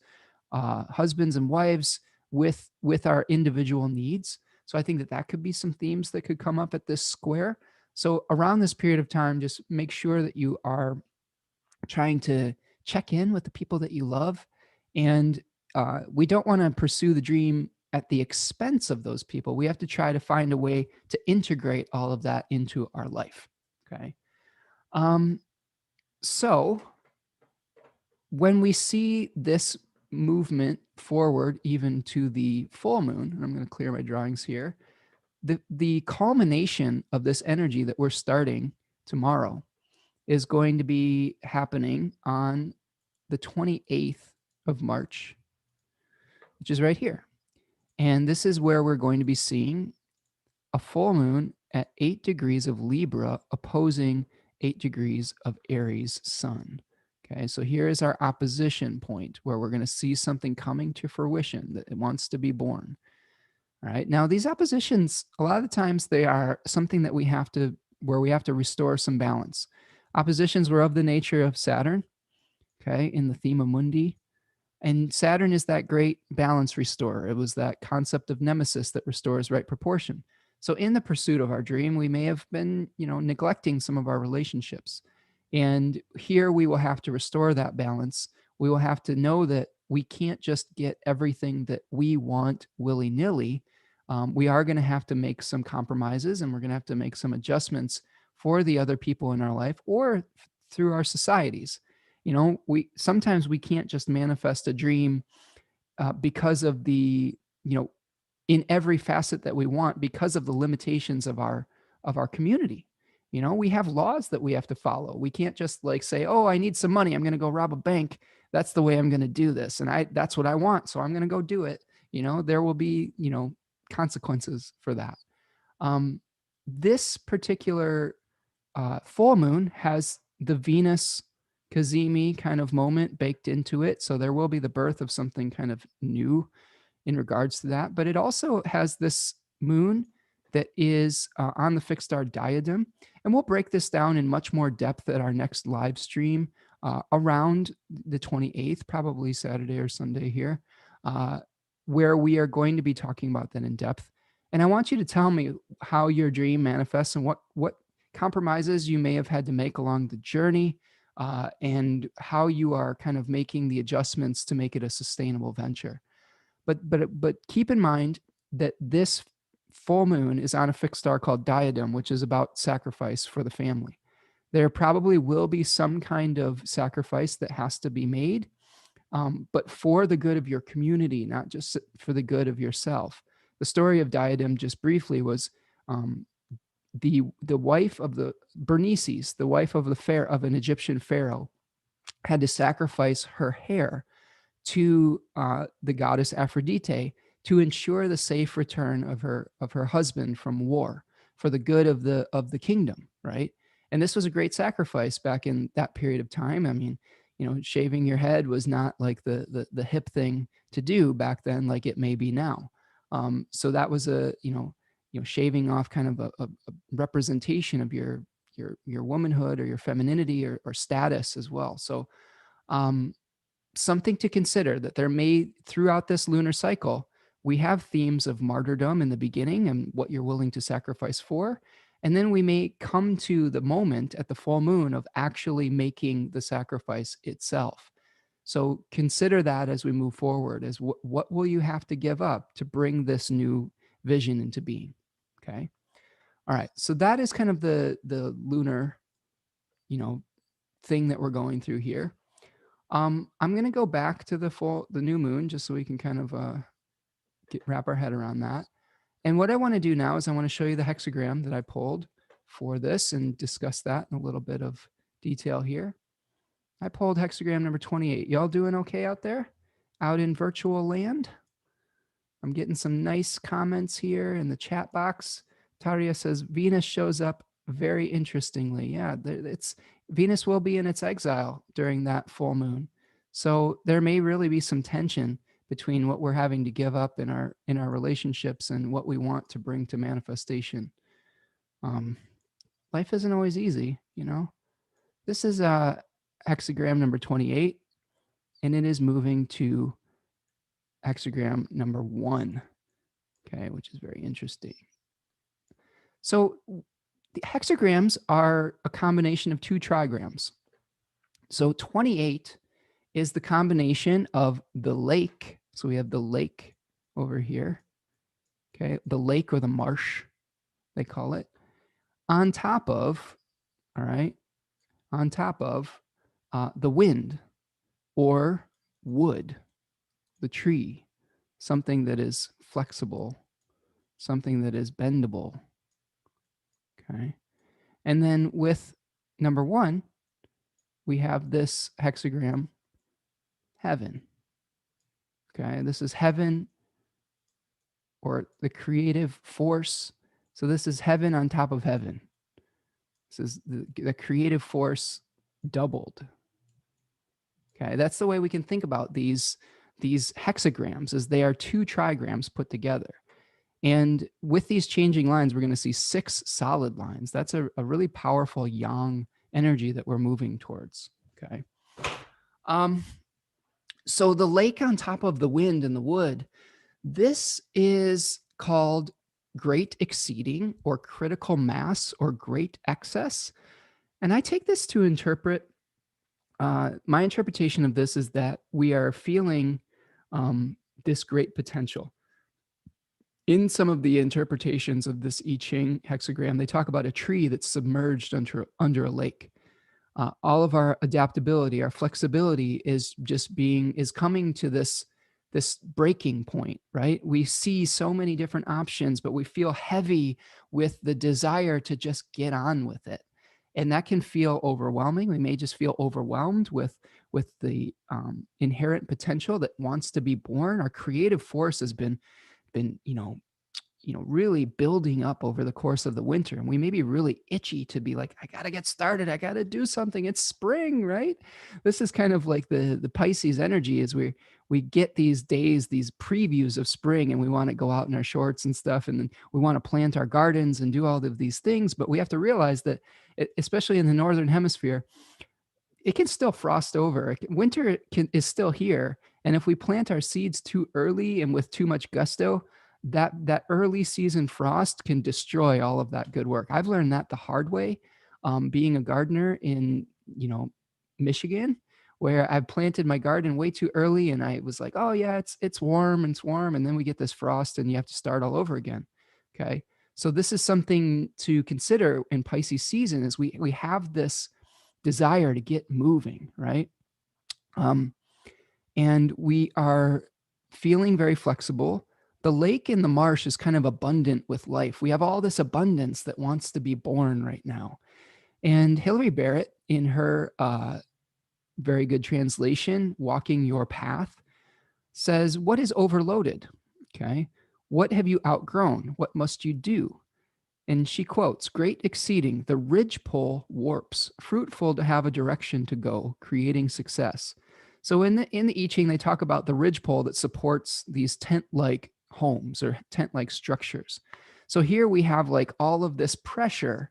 husbands and wives with our individual needs. So I think that could be some themes that could come up at this square. So around this period of time, just make sure that you are trying to check in with the people that you love. And we don't want to pursue the dream at the expense of those people. We have to try to find a way to integrate all of that into our life. Okay. So when we see this movement forward, even to the full moon, and I'm going to clear my drawings here, the culmination of this energy that we're starting tomorrow is going to be happening on the 28th of March, which is right here. And this is where we're going to be seeing a full moon at 8 degrees of Libra opposing 8 degrees of Aries sun. Okay, so here is our opposition point where we're going to see something coming to fruition that it wants to be born. All right, now these oppositions, a lot of the times they are something that we have to restore some balance. Oppositions were of the nature of Saturn, okay, in the thema mundi. And Saturn is that great balance restorer. It was that concept of nemesis that restores right proportion. So in the pursuit of our dream, we may have been, neglecting some of our relationships. And here we will have to restore that balance. We will have to know that we can't just get everything that we want willy-nilly. We are going to have to make some compromises, and we're going to have to make some adjustments for the other people in our life or through our societies. Sometimes we can't just manifest a dream because of the, in every facet that we want, because of the limitations of our community. We have laws that we have to follow. We can't just like say, oh, I need some money, I'm going to go rob a bank. That's the way I'm going to do this. And that's what I want. So I'm going to go do it. There will be, consequences for that. This particular full moon has the Venus Cazimi kind of moment baked into it. So there will be the birth of something kind of new in regards to that. But it also has this moon that is on the fixed star diadem. And we'll break this down in much more depth at our next live stream around the 28th, probably Saturday or Sunday here, where we are going to be talking about that in depth. And I want you to tell me how your dream manifests and what compromises you may have had to make along the journey, and how you are kind of making the adjustments to make it a sustainable venture. But keep in mind that this full moon is on a fixed star called diadem, which is about sacrifice for the family. There probably will be some kind of sacrifice that has to be made, but for the good of your community, not just for the good of yourself. The story of diadem, just briefly, was um, the wife of the Bernices, the wife of of an Egyptian pharaoh, had to sacrifice her hair to the goddess Aphrodite to ensure the safe return of her husband from war for the good of the kingdom, right? And this was a great sacrifice back in that period of time. I mean, shaving your head was not like the hip thing to do back then, like it may be now. So that was shaving off kind of a representation of your womanhood or your femininity or status as well. So um, something to consider that there may, throughout this lunar cycle, we have themes of martyrdom in the beginning and what you're willing to sacrifice for. And then we may come to the moment at the full moon of actually making the sacrifice itself. So consider that as we move forward, as what will you have to give up to bring this new vision into being? Okay. All right. So that is kind of the lunar, you know, thing that we're going through here. I'm going to go back to the new moon just so we can kind of wrap our head around that. And what I want to do now is I want to show you the hexagram that I pulled for this and discuss that in a little bit of detail here. I pulled hexagram number 28. Y'all doing okay out there? Out in virtual land? I'm getting some nice comments here in the chat box. Taria says Venus shows up very interestingly. Yeah, it's Venus will be in its exile during that full moon. So there may really be some tension between what we're having to give up in our relationships and what we want to bring to manifestation. Life isn't always easy, you know. This is hexagram number 28, and it is moving to hexagram number 1. Okay, which is very interesting. So the hexagrams are a combination of 2 trigrams. So 28 is the combination of the lake. So we have the lake over here. Okay, the lake or the marsh, they call it, on top of, all right, on top of the wind or wood, the tree, something that is flexible, something that is bendable. Okay. And then with number 1, we have this hexagram, heaven. Okay. This is heaven or the creative force. So this is heaven on top of heaven. This is the creative force doubled. Okay. That's the way we can think about these hexagrams, as they are 2 trigrams put together. And with these changing lines, we're going to see 6 solid lines. That's a really powerful yang energy that we're moving towards. Okay. So the lake on top of the wind and the wood, this is called great exceeding or critical mass or great excess. And I take this to interpret, my interpretation of this is that we are feeling this great potential. In some of the interpretations of this I-Ching hexagram, they talk about a tree that's submerged under a lake. All of our adaptability, our flexibility is coming to this breaking point, right? We see so many different options, but we feel heavy with the desire to just get on with it. And that can feel overwhelming. We may just feel overwhelmed with the inherent potential that wants to be born. Our creative force has been really building up over the course of the winter. And we may be really itchy to be like, I got to get started. I got to do something. It's spring, right? This is kind of like the Pisces energy is we get these days, these previews of spring, and we want to go out in our shorts and stuff. And then we want to plant our gardens and do all of these things. But we have to realize that, especially in the Northern Hemisphere, it can still frost over. Winter is still here. And if we plant our seeds too early and with too much gusto, that early season frost can destroy all of that good work. I've learned that the hard way, being a gardener in, Michigan, where I've planted my garden way too early. And I was like, oh yeah, it's warm and it's warm. And then we get this frost and you have to start all over again. Okay. So this is something to consider in Pisces season is we have this desire to get moving, right? And we are feeling very flexible. The lake in the marsh is kind of abundant with life. We have all this abundance that wants to be born right now. And Hillary Barrett, in her very good translation, Walking Your Path, says, what is overloaded? Okay. What have you outgrown? What must you do? And she quotes, great exceeding, the ridgepole warps, fruitful to have a direction to go, creating success. So in the I-Ching, they talk about the ridgepole that supports these tent-like homes or tent-like structures. So here we have like all of this pressure,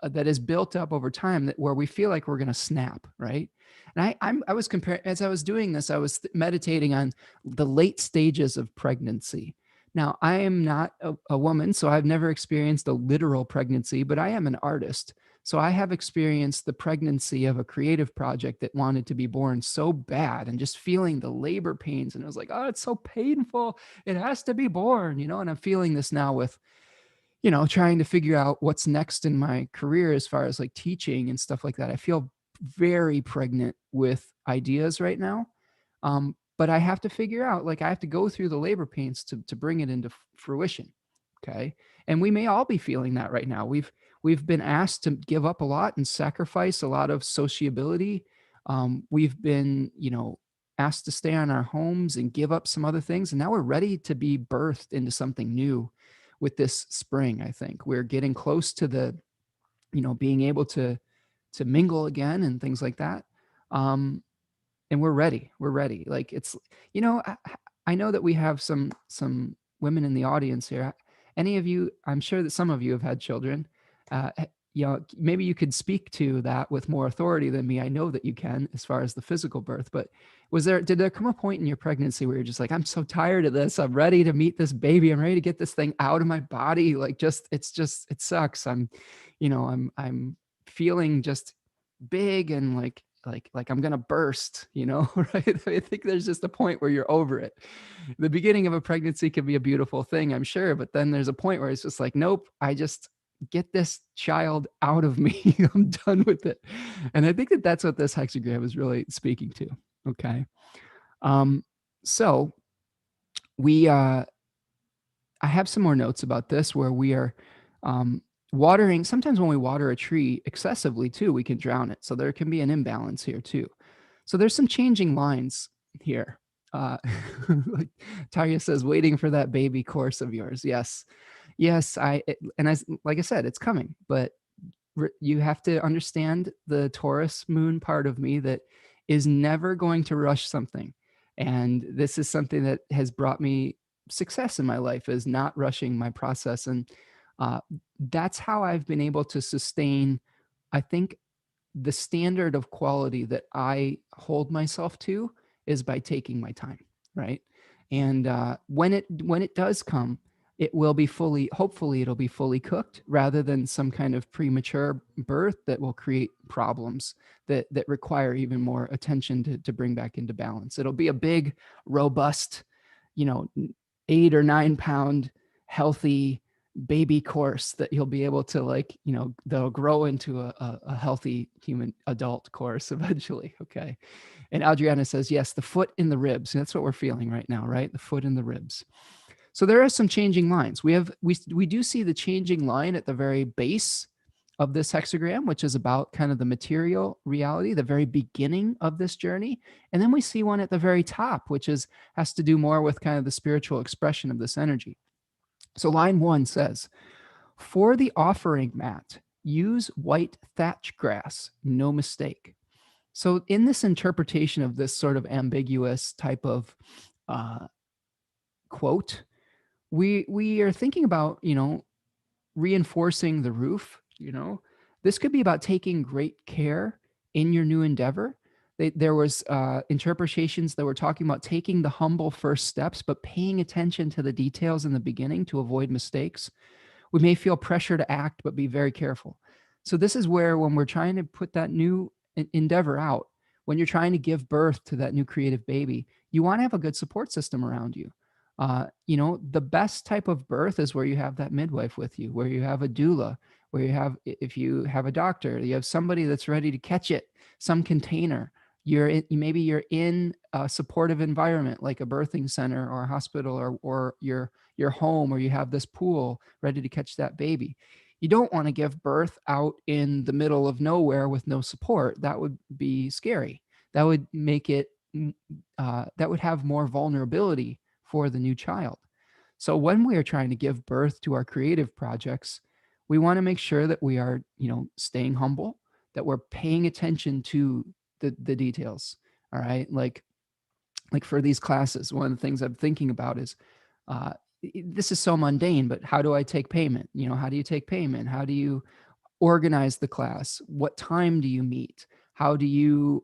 that is built up over time that where we feel like we're going to snap, right? And I was comparing, as I was doing this, I was meditating on the late stages of pregnancy. Now, I am not a woman, so I've never experienced a literal pregnancy, but I am an artist. So I have experienced the pregnancy of a creative project that wanted to be born so bad and just feeling the labor pains. And I was like, oh, it's so painful. It has to be born, and I'm feeling this now with, trying to figure out what's next in my career as far as like teaching and stuff like that. I feel very pregnant with ideas right now. But I have to figure out, like, I have to go through the labor pains to bring it into fruition. Okay. And we may all be feeling that right now. We've been asked to give up a lot and sacrifice a lot of sociability. We've been, asked to stay on our homes and give up some other things. And now we're ready to be birthed into something new with this spring. I think we're getting close to the, being able to mingle again and things like that. And we're ready. We're ready. Like it's, I know that we have some women in the audience here. Any of you, I'm sure that some of you have had children. Maybe you could speak to that with more authority than me. I know that you can, as far as the physical birth. But did there come a point in your pregnancy where you're just like, I'm so tired of this. I'm ready to meet this baby. I'm ready to get this thing out of my body. Like, it sucks. I'm feeling just big and like I'm gonna burst, right? I think there's just a point where you're over it. The beginning of a pregnancy can be a beautiful thing, I'm sure, but then there's a point where it's just like, nope, I just get this child out of me. I'm done with it. And I think that that's what this hexagram is really speaking to. Okay. So we I have some more notes about this where we are watering. Sometimes when we water a tree excessively too, we can drown it. So there can be an imbalance here too. So there's some changing lines here. Like Tarya says, waiting for that baby course of yours. Yes. Like I said, it's coming, but you have to understand the Taurus moon part of me that is never going to rush something. And this is something that has brought me success in my life, is not rushing my process. And that's how I've been able to sustain, I think, the standard of quality that I hold myself to is by taking my time, right? And when it does come, it will be hopefully it'll be fully cooked rather than some kind of premature birth that will create problems that require even more attention to bring back into balance. It'll be a big, robust, 8 or 9 pound healthy baby course that you'll be able to they'll grow into a healthy human adult course eventually. Okay. And Adriana says, yes, the foot in the ribs. And that's what we're feeling right now, right? The foot in the ribs. So there are some changing lines. We do see the changing line at the very base of this hexagram, which is about kind of the material reality, the very beginning of this journey. And then we see one at the very top, which has to do more with kind of the spiritual expression of this energy. So line 1 says, for the offering mat, use white thatch grass, no mistake. So in this interpretation of this sort of ambiguous type of uh, quote, we are thinking about, reinforcing the roof. This could be about taking great care in your new endeavor. There was interpretations that were talking about taking the humble first steps, but paying attention to the details in the beginning to avoid mistakes. We may feel pressure to act, but be very careful. So this is where, when we're trying to put that new endeavor out, when you're trying to give birth to that new creative baby, you want to have a good support system around you. The best type of birth is where you have that midwife with you, where you have a doula, where you have, if you have a doctor, you have somebody that's ready to catch it, some container. Maybe you're in a supportive environment like a birthing center or a hospital, or your home, or you have this pool ready to catch that baby. You don't want to give birth out in the middle of nowhere with no support. That would be scary. That would make it, that would have more vulnerability for the new child. So when we are trying to give birth to our creative projects, we want to make sure that we are, staying humble, that we're paying attention to the details. All right. Like for these classes, one of the things I'm thinking about is, uh, this is so mundane, but how do I take payment? How do you take payment? How do you organize the class? What time do you meet? How do you,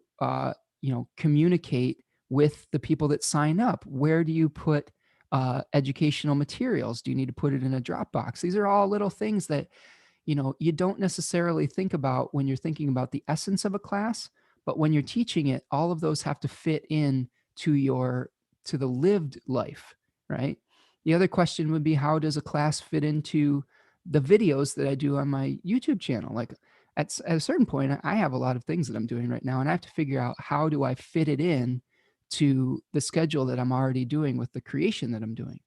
communicate with the people that sign up? Where do you put educational materials? Do you need to put it in a Dropbox? These are all little things that, you don't necessarily think about when you're thinking about the essence of a class, but when you're teaching it, all of those have to fit in to the lived life, right? The other question would be, how does a class fit into the videos that I do on my YouTube channel? Like at a certain point, I have a lot of things that I'm doing right now, and I have to figure out, how do I fit it in to the schedule that I'm already doing with the creation that I'm doing?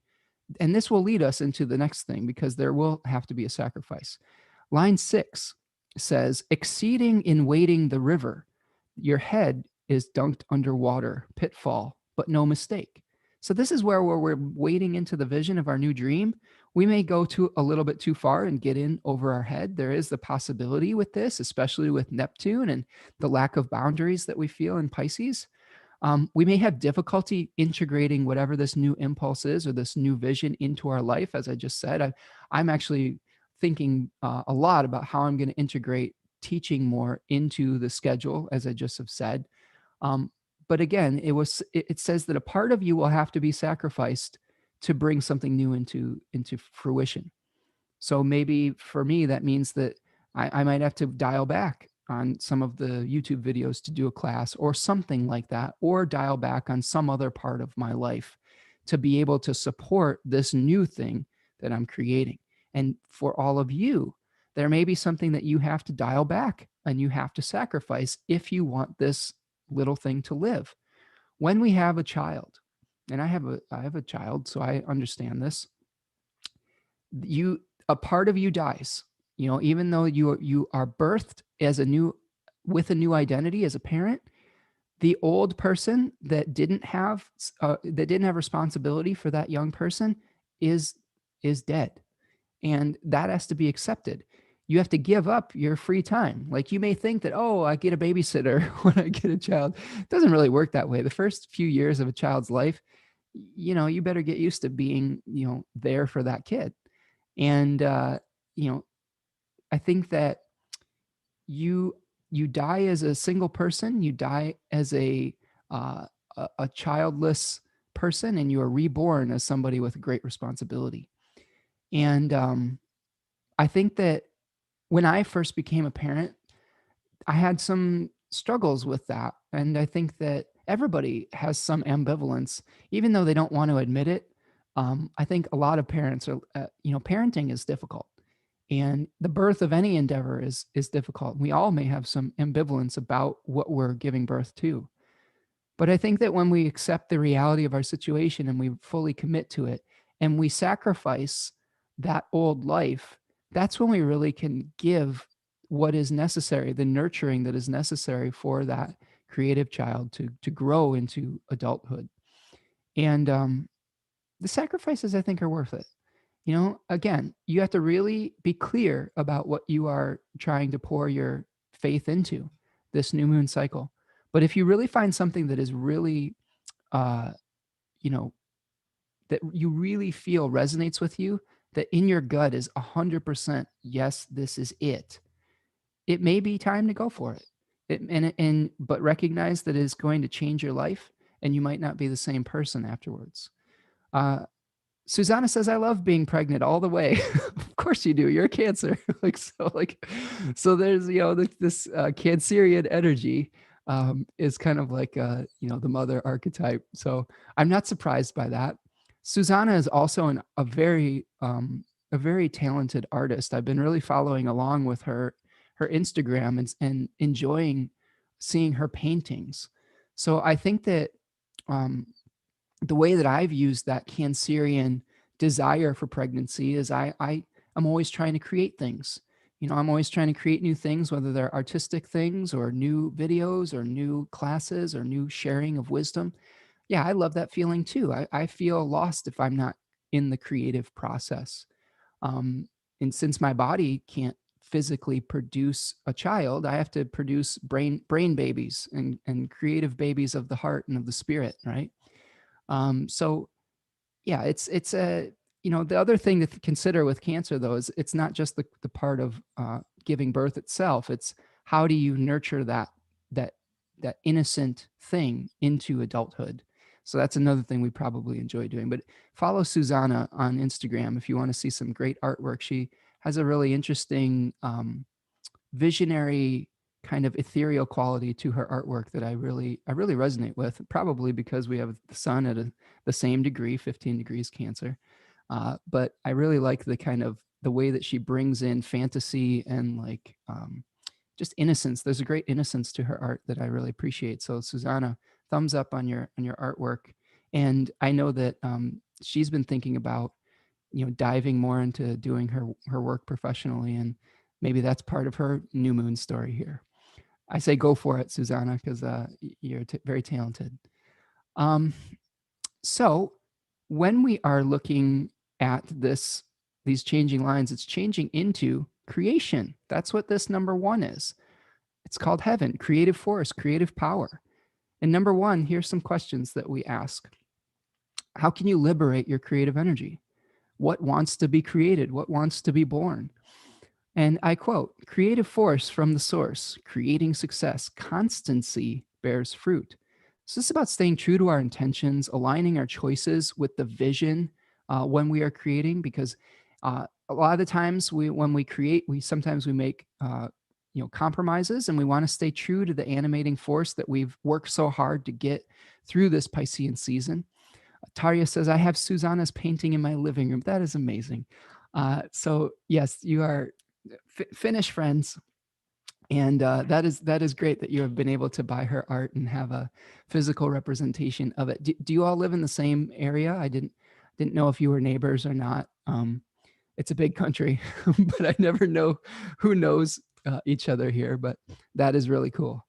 And this will lead us into the next thing, because there will have to be a sacrifice. Line 6 says, exceeding in wading the river, your head is dunked underwater, pitfall, but no mistake. So this is where we're wading into the vision of our new dream. We may go to a little bit too far and get in over our head. There is the possibility with this, especially with Neptune and the lack of boundaries that we feel in Pisces. We may have difficulty integrating whatever this new impulse is, or this new vision, into our life. As I just said, I'm actually thinking a lot about how I'm going to integrate teaching more into the schedule, as I just have said. Um, but again, it says that a part of you will have to be sacrificed to bring something new into fruition. So maybe for me, that means that I might have to dial back on some of the YouTube videos to do a class or something like that, or dial back on some other part of my life to be able to support this new thing that I'm creating. And for all of you, there may be something that you have to dial back and you have to sacrifice if you want this little thing to live. When we have a child, and I have a child, so I understand this, you a part of you dies. Even though you are birthed as a new with a new identity as a parent, the old person that didn't have responsibility for that young person is dead, and that has to be accepted. You have to give up your free time. Like, you may think that, oh, I get a babysitter when I get a child. It doesn't really work that way. The first few years of a child's life, you better get used to being, there for that kid. And you know I think that you die as a single person, you die as uh, a childless person, and you are reborn as somebody with great responsibility. And I think that when I first became a parent, I had some struggles with that. And I think that everybody has some ambivalence, even though they don't want to admit it. I think a lot of parents are, parenting is difficult, and the birth of any endeavor is difficult. We all may have some ambivalence about what we're giving birth to. But I think that when we accept the reality of our situation and we fully commit to it, and we sacrifice that old life, that's when we really can give what is necessary, the nurturing that is necessary for that creative child to grow into adulthood. And the sacrifices, I think, are worth it. Again, you have to really be clear about what you are trying to pour your faith into this new moon cycle. But if you really find something that is really, uh, you know, that you really feel resonates with you, that in your gut is 100% yes, this is it. It may be time to go for it. But recognize that it is going to change your life, and you might not be the same person afterwards. Uh, Susanna says, "I love being pregnant all the way." Of course you do. You're a Cancer, so. There's this Cancerian energy is kind of like the mother archetype. So I'm not surprised by that. Susanna is also a very talented artist. I've been really following along with her Instagram and enjoying seeing her paintings. So I think that um, the way that I've used that Cancerian desire for pregnancy is I'm always trying to create things. I'm always trying to create new things, whether they're artistic things or new videos or new classes or new sharing of wisdom. Yeah, I love that feeling too. I feel lost if I'm not in the creative process. Um, and since my body can't physically produce a child, I have to produce brain babies and creative babies of the heart and of the spirit, right? So yeah, it's a the other thing to consider with Cancer though is it's not just the part of giving birth itself. It's how do you nurture that that innocent thing into adulthood. So that's another thing we probably enjoy doing. But follow Susanna on Instagram if you want to see some great artwork. She has a really interesting visionary kind of ethereal quality to her artwork that I really resonate with, probably because we have the sun at the same degree, 15 degrees Cancer. But I really like the kind of the way that she brings in fantasy and just innocence. There's a great innocence to her art that I really appreciate. So Susanna, thumbs up on your artwork. And I know that she's been thinking about diving more into doing her work professionally, and maybe that's part of her new moon story here. I say go for it, Susanna, because you're very talented. Um, so when we are looking at these changing lines, it's changing into creation. That's what this number one is. It's called heaven, creative force, creative power. And number one, here's some questions that we ask. How can you liberate your creative energy? What wants to be created? What wants to be born? And I quote, creative force from the source, creating success, constancy bears fruit. So this is about staying true to our intentions, aligning our choices with the vision when we are creating, because a lot of the times when we create, we make compromises, and we want to stay true to the animating force that we've worked so hard to get through this Piscean season. Tarya says, I have Susanna's painting in my living room. That is amazing. So yes, you are Finnish friends. And that is great that you have been able to buy her art and have a physical representation of it. Do you all live in the same area? I didn't know if you were neighbors or not. It's a big country, but I never know who knows each other here. But that is really cool.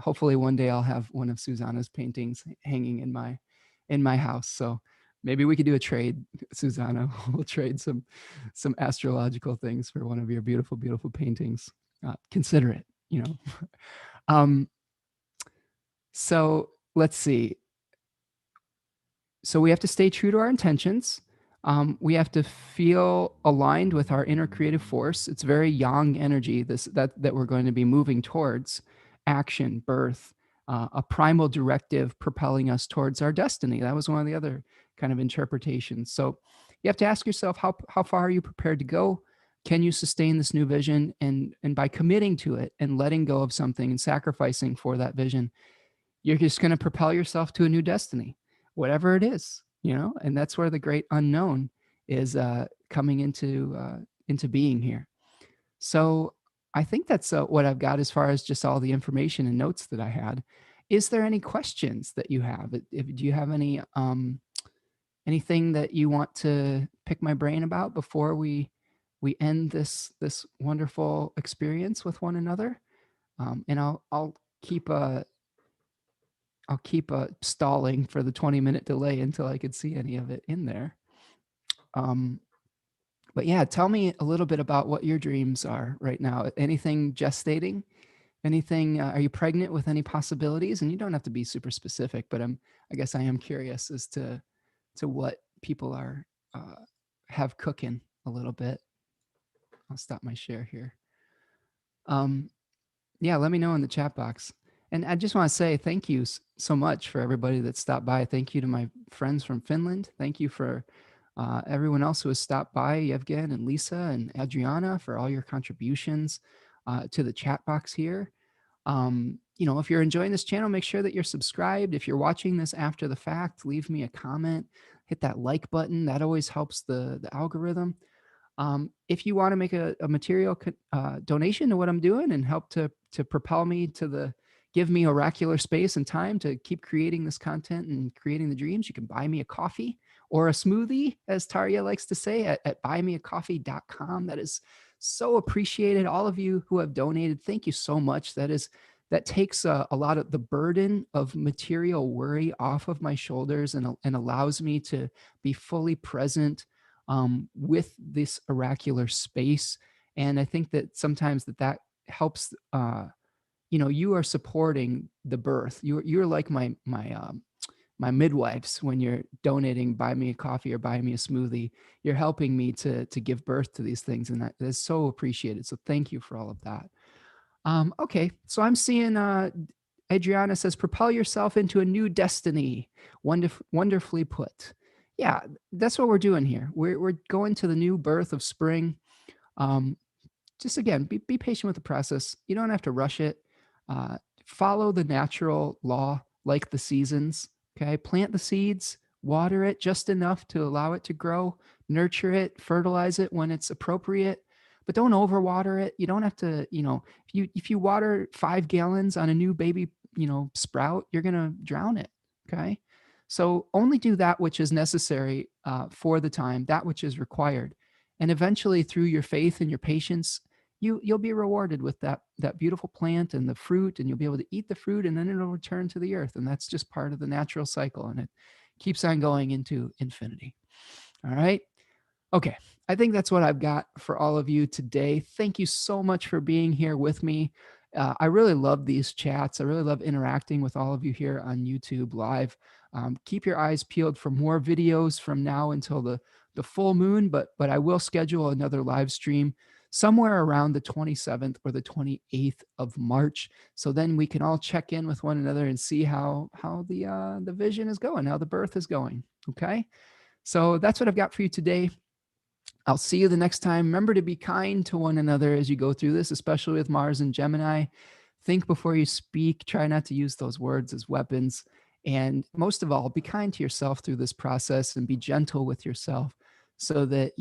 Hopefully one day I'll have one of Susanna's paintings hanging in my house. So maybe we could do a trade, Susanna. We'll trade some astrological things for one of your beautiful, beautiful paintings. Consider it. um, so let's see. So we have to stay true to our intentions. We have to feel aligned with our inner creative force. It's very yang energy, that we're going to be moving towards action, birth, a primal directive propelling us towards our destiny. That was one of the other kind of interpretations. So you have to ask yourself, how far are you prepared to go? Can you sustain this new vision? And by committing to it and letting go of something and sacrificing for that vision, you're just going to propel yourself to a new destiny, whatever it is, and that's where the great unknown is coming into being here. So I think that's what I've got as far as just all the information and notes that I had. Is there any questions that you have? Do you have anything that you want to pick my brain about before we end this wonderful experience with one another? And I'll keep stalling for the 20-minute delay until I could see any of it in there. Um, But yeah, tell me a little bit about what your dreams are right now. Anything gestating? Anything? Are you pregnant with any possibilities? And you don't have to be super specific, but I guess I am curious as to what people are uh, have cooking a little bit. I'll stop my share here. Um, yeah, let me know in the chat box. And I just want to say thank you so much for everybody that stopped by. Thank you to my friends from Finland. Thank you for everyone else who has stopped by, Yevgen and Lisa and Adriana, for all your contributions to the chat box here. If you're enjoying this channel, make sure that you're subscribed. If you're watching this after the fact, leave me a comment, hit that like button. That always helps the algorithm. If you want to make a material donation to what I'm doing and help to propel me give me oracular space and time to keep creating this content and creating the dreams, you can buy me a coffee or a smoothie, as Tarja likes to say, at buymeacoffee.com. That is so appreciated. All of you who have donated, thank you so much. That takes a lot of the burden of material worry off of my shoulders and allows me to be fully present with this oracular space. And I think that sometimes that helps. You are supporting the birth. You're like my midwives when you're donating, buy me a coffee or buy me a smoothie. You're helping me to give birth to these things, and that is so appreciated. So thank you for all of that. Okay, so I'm seeing Adriana says, propel yourself into a new destiny. Wonderfully put. Yeah, that's what we're doing here. We're going to the new birth of spring. Um, just again, be patient with the process. You don't have to rush it. Uh, Follow the natural law, like the seasons. Okay, plant the seeds, water it just enough to allow it to grow, nurture it, fertilize it when it's appropriate, but don't overwater it. You don't have to, if you water 5 gallons on a new baby, sprout, you're gonna drown it. Okay, so only do that which is necessary for the time, that which is required, and eventually, through your faith and your patience, you'll be rewarded with that beautiful plant and the fruit, and you'll be able to eat the fruit, and then it'll return to the earth. And that's just part of the natural cycle, and it keeps on going into infinity. All right. Okay, I think that's what I've got for all of you today. Thank you so much for being here with me. I really love these chats. I really love interacting with all of you here on YouTube Live. Keep your eyes peeled for more videos from now until the full moon, but I will schedule another live stream somewhere around the 27th or the 28th of March. So then we can all check in with one another and see how the vision is going, how the birth is going. Okay, so that's what I've got for you today. I'll see you the next time. Remember to be kind to one another as you go through this, especially with Mars and Gemini. Think before you speak. Try not to use those words as weapons. And most of all, be kind to yourself through this process and be gentle with yourself so that,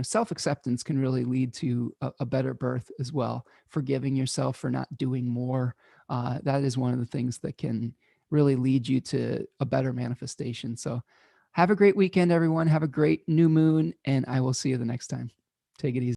self-acceptance can really lead to a better birth as well. Forgiving yourself for not doing more. That is one of the things that can really lead you to a better manifestation. So have a great weekend, everyone. Have a great new moon, and I will see you the next time. Take it easy.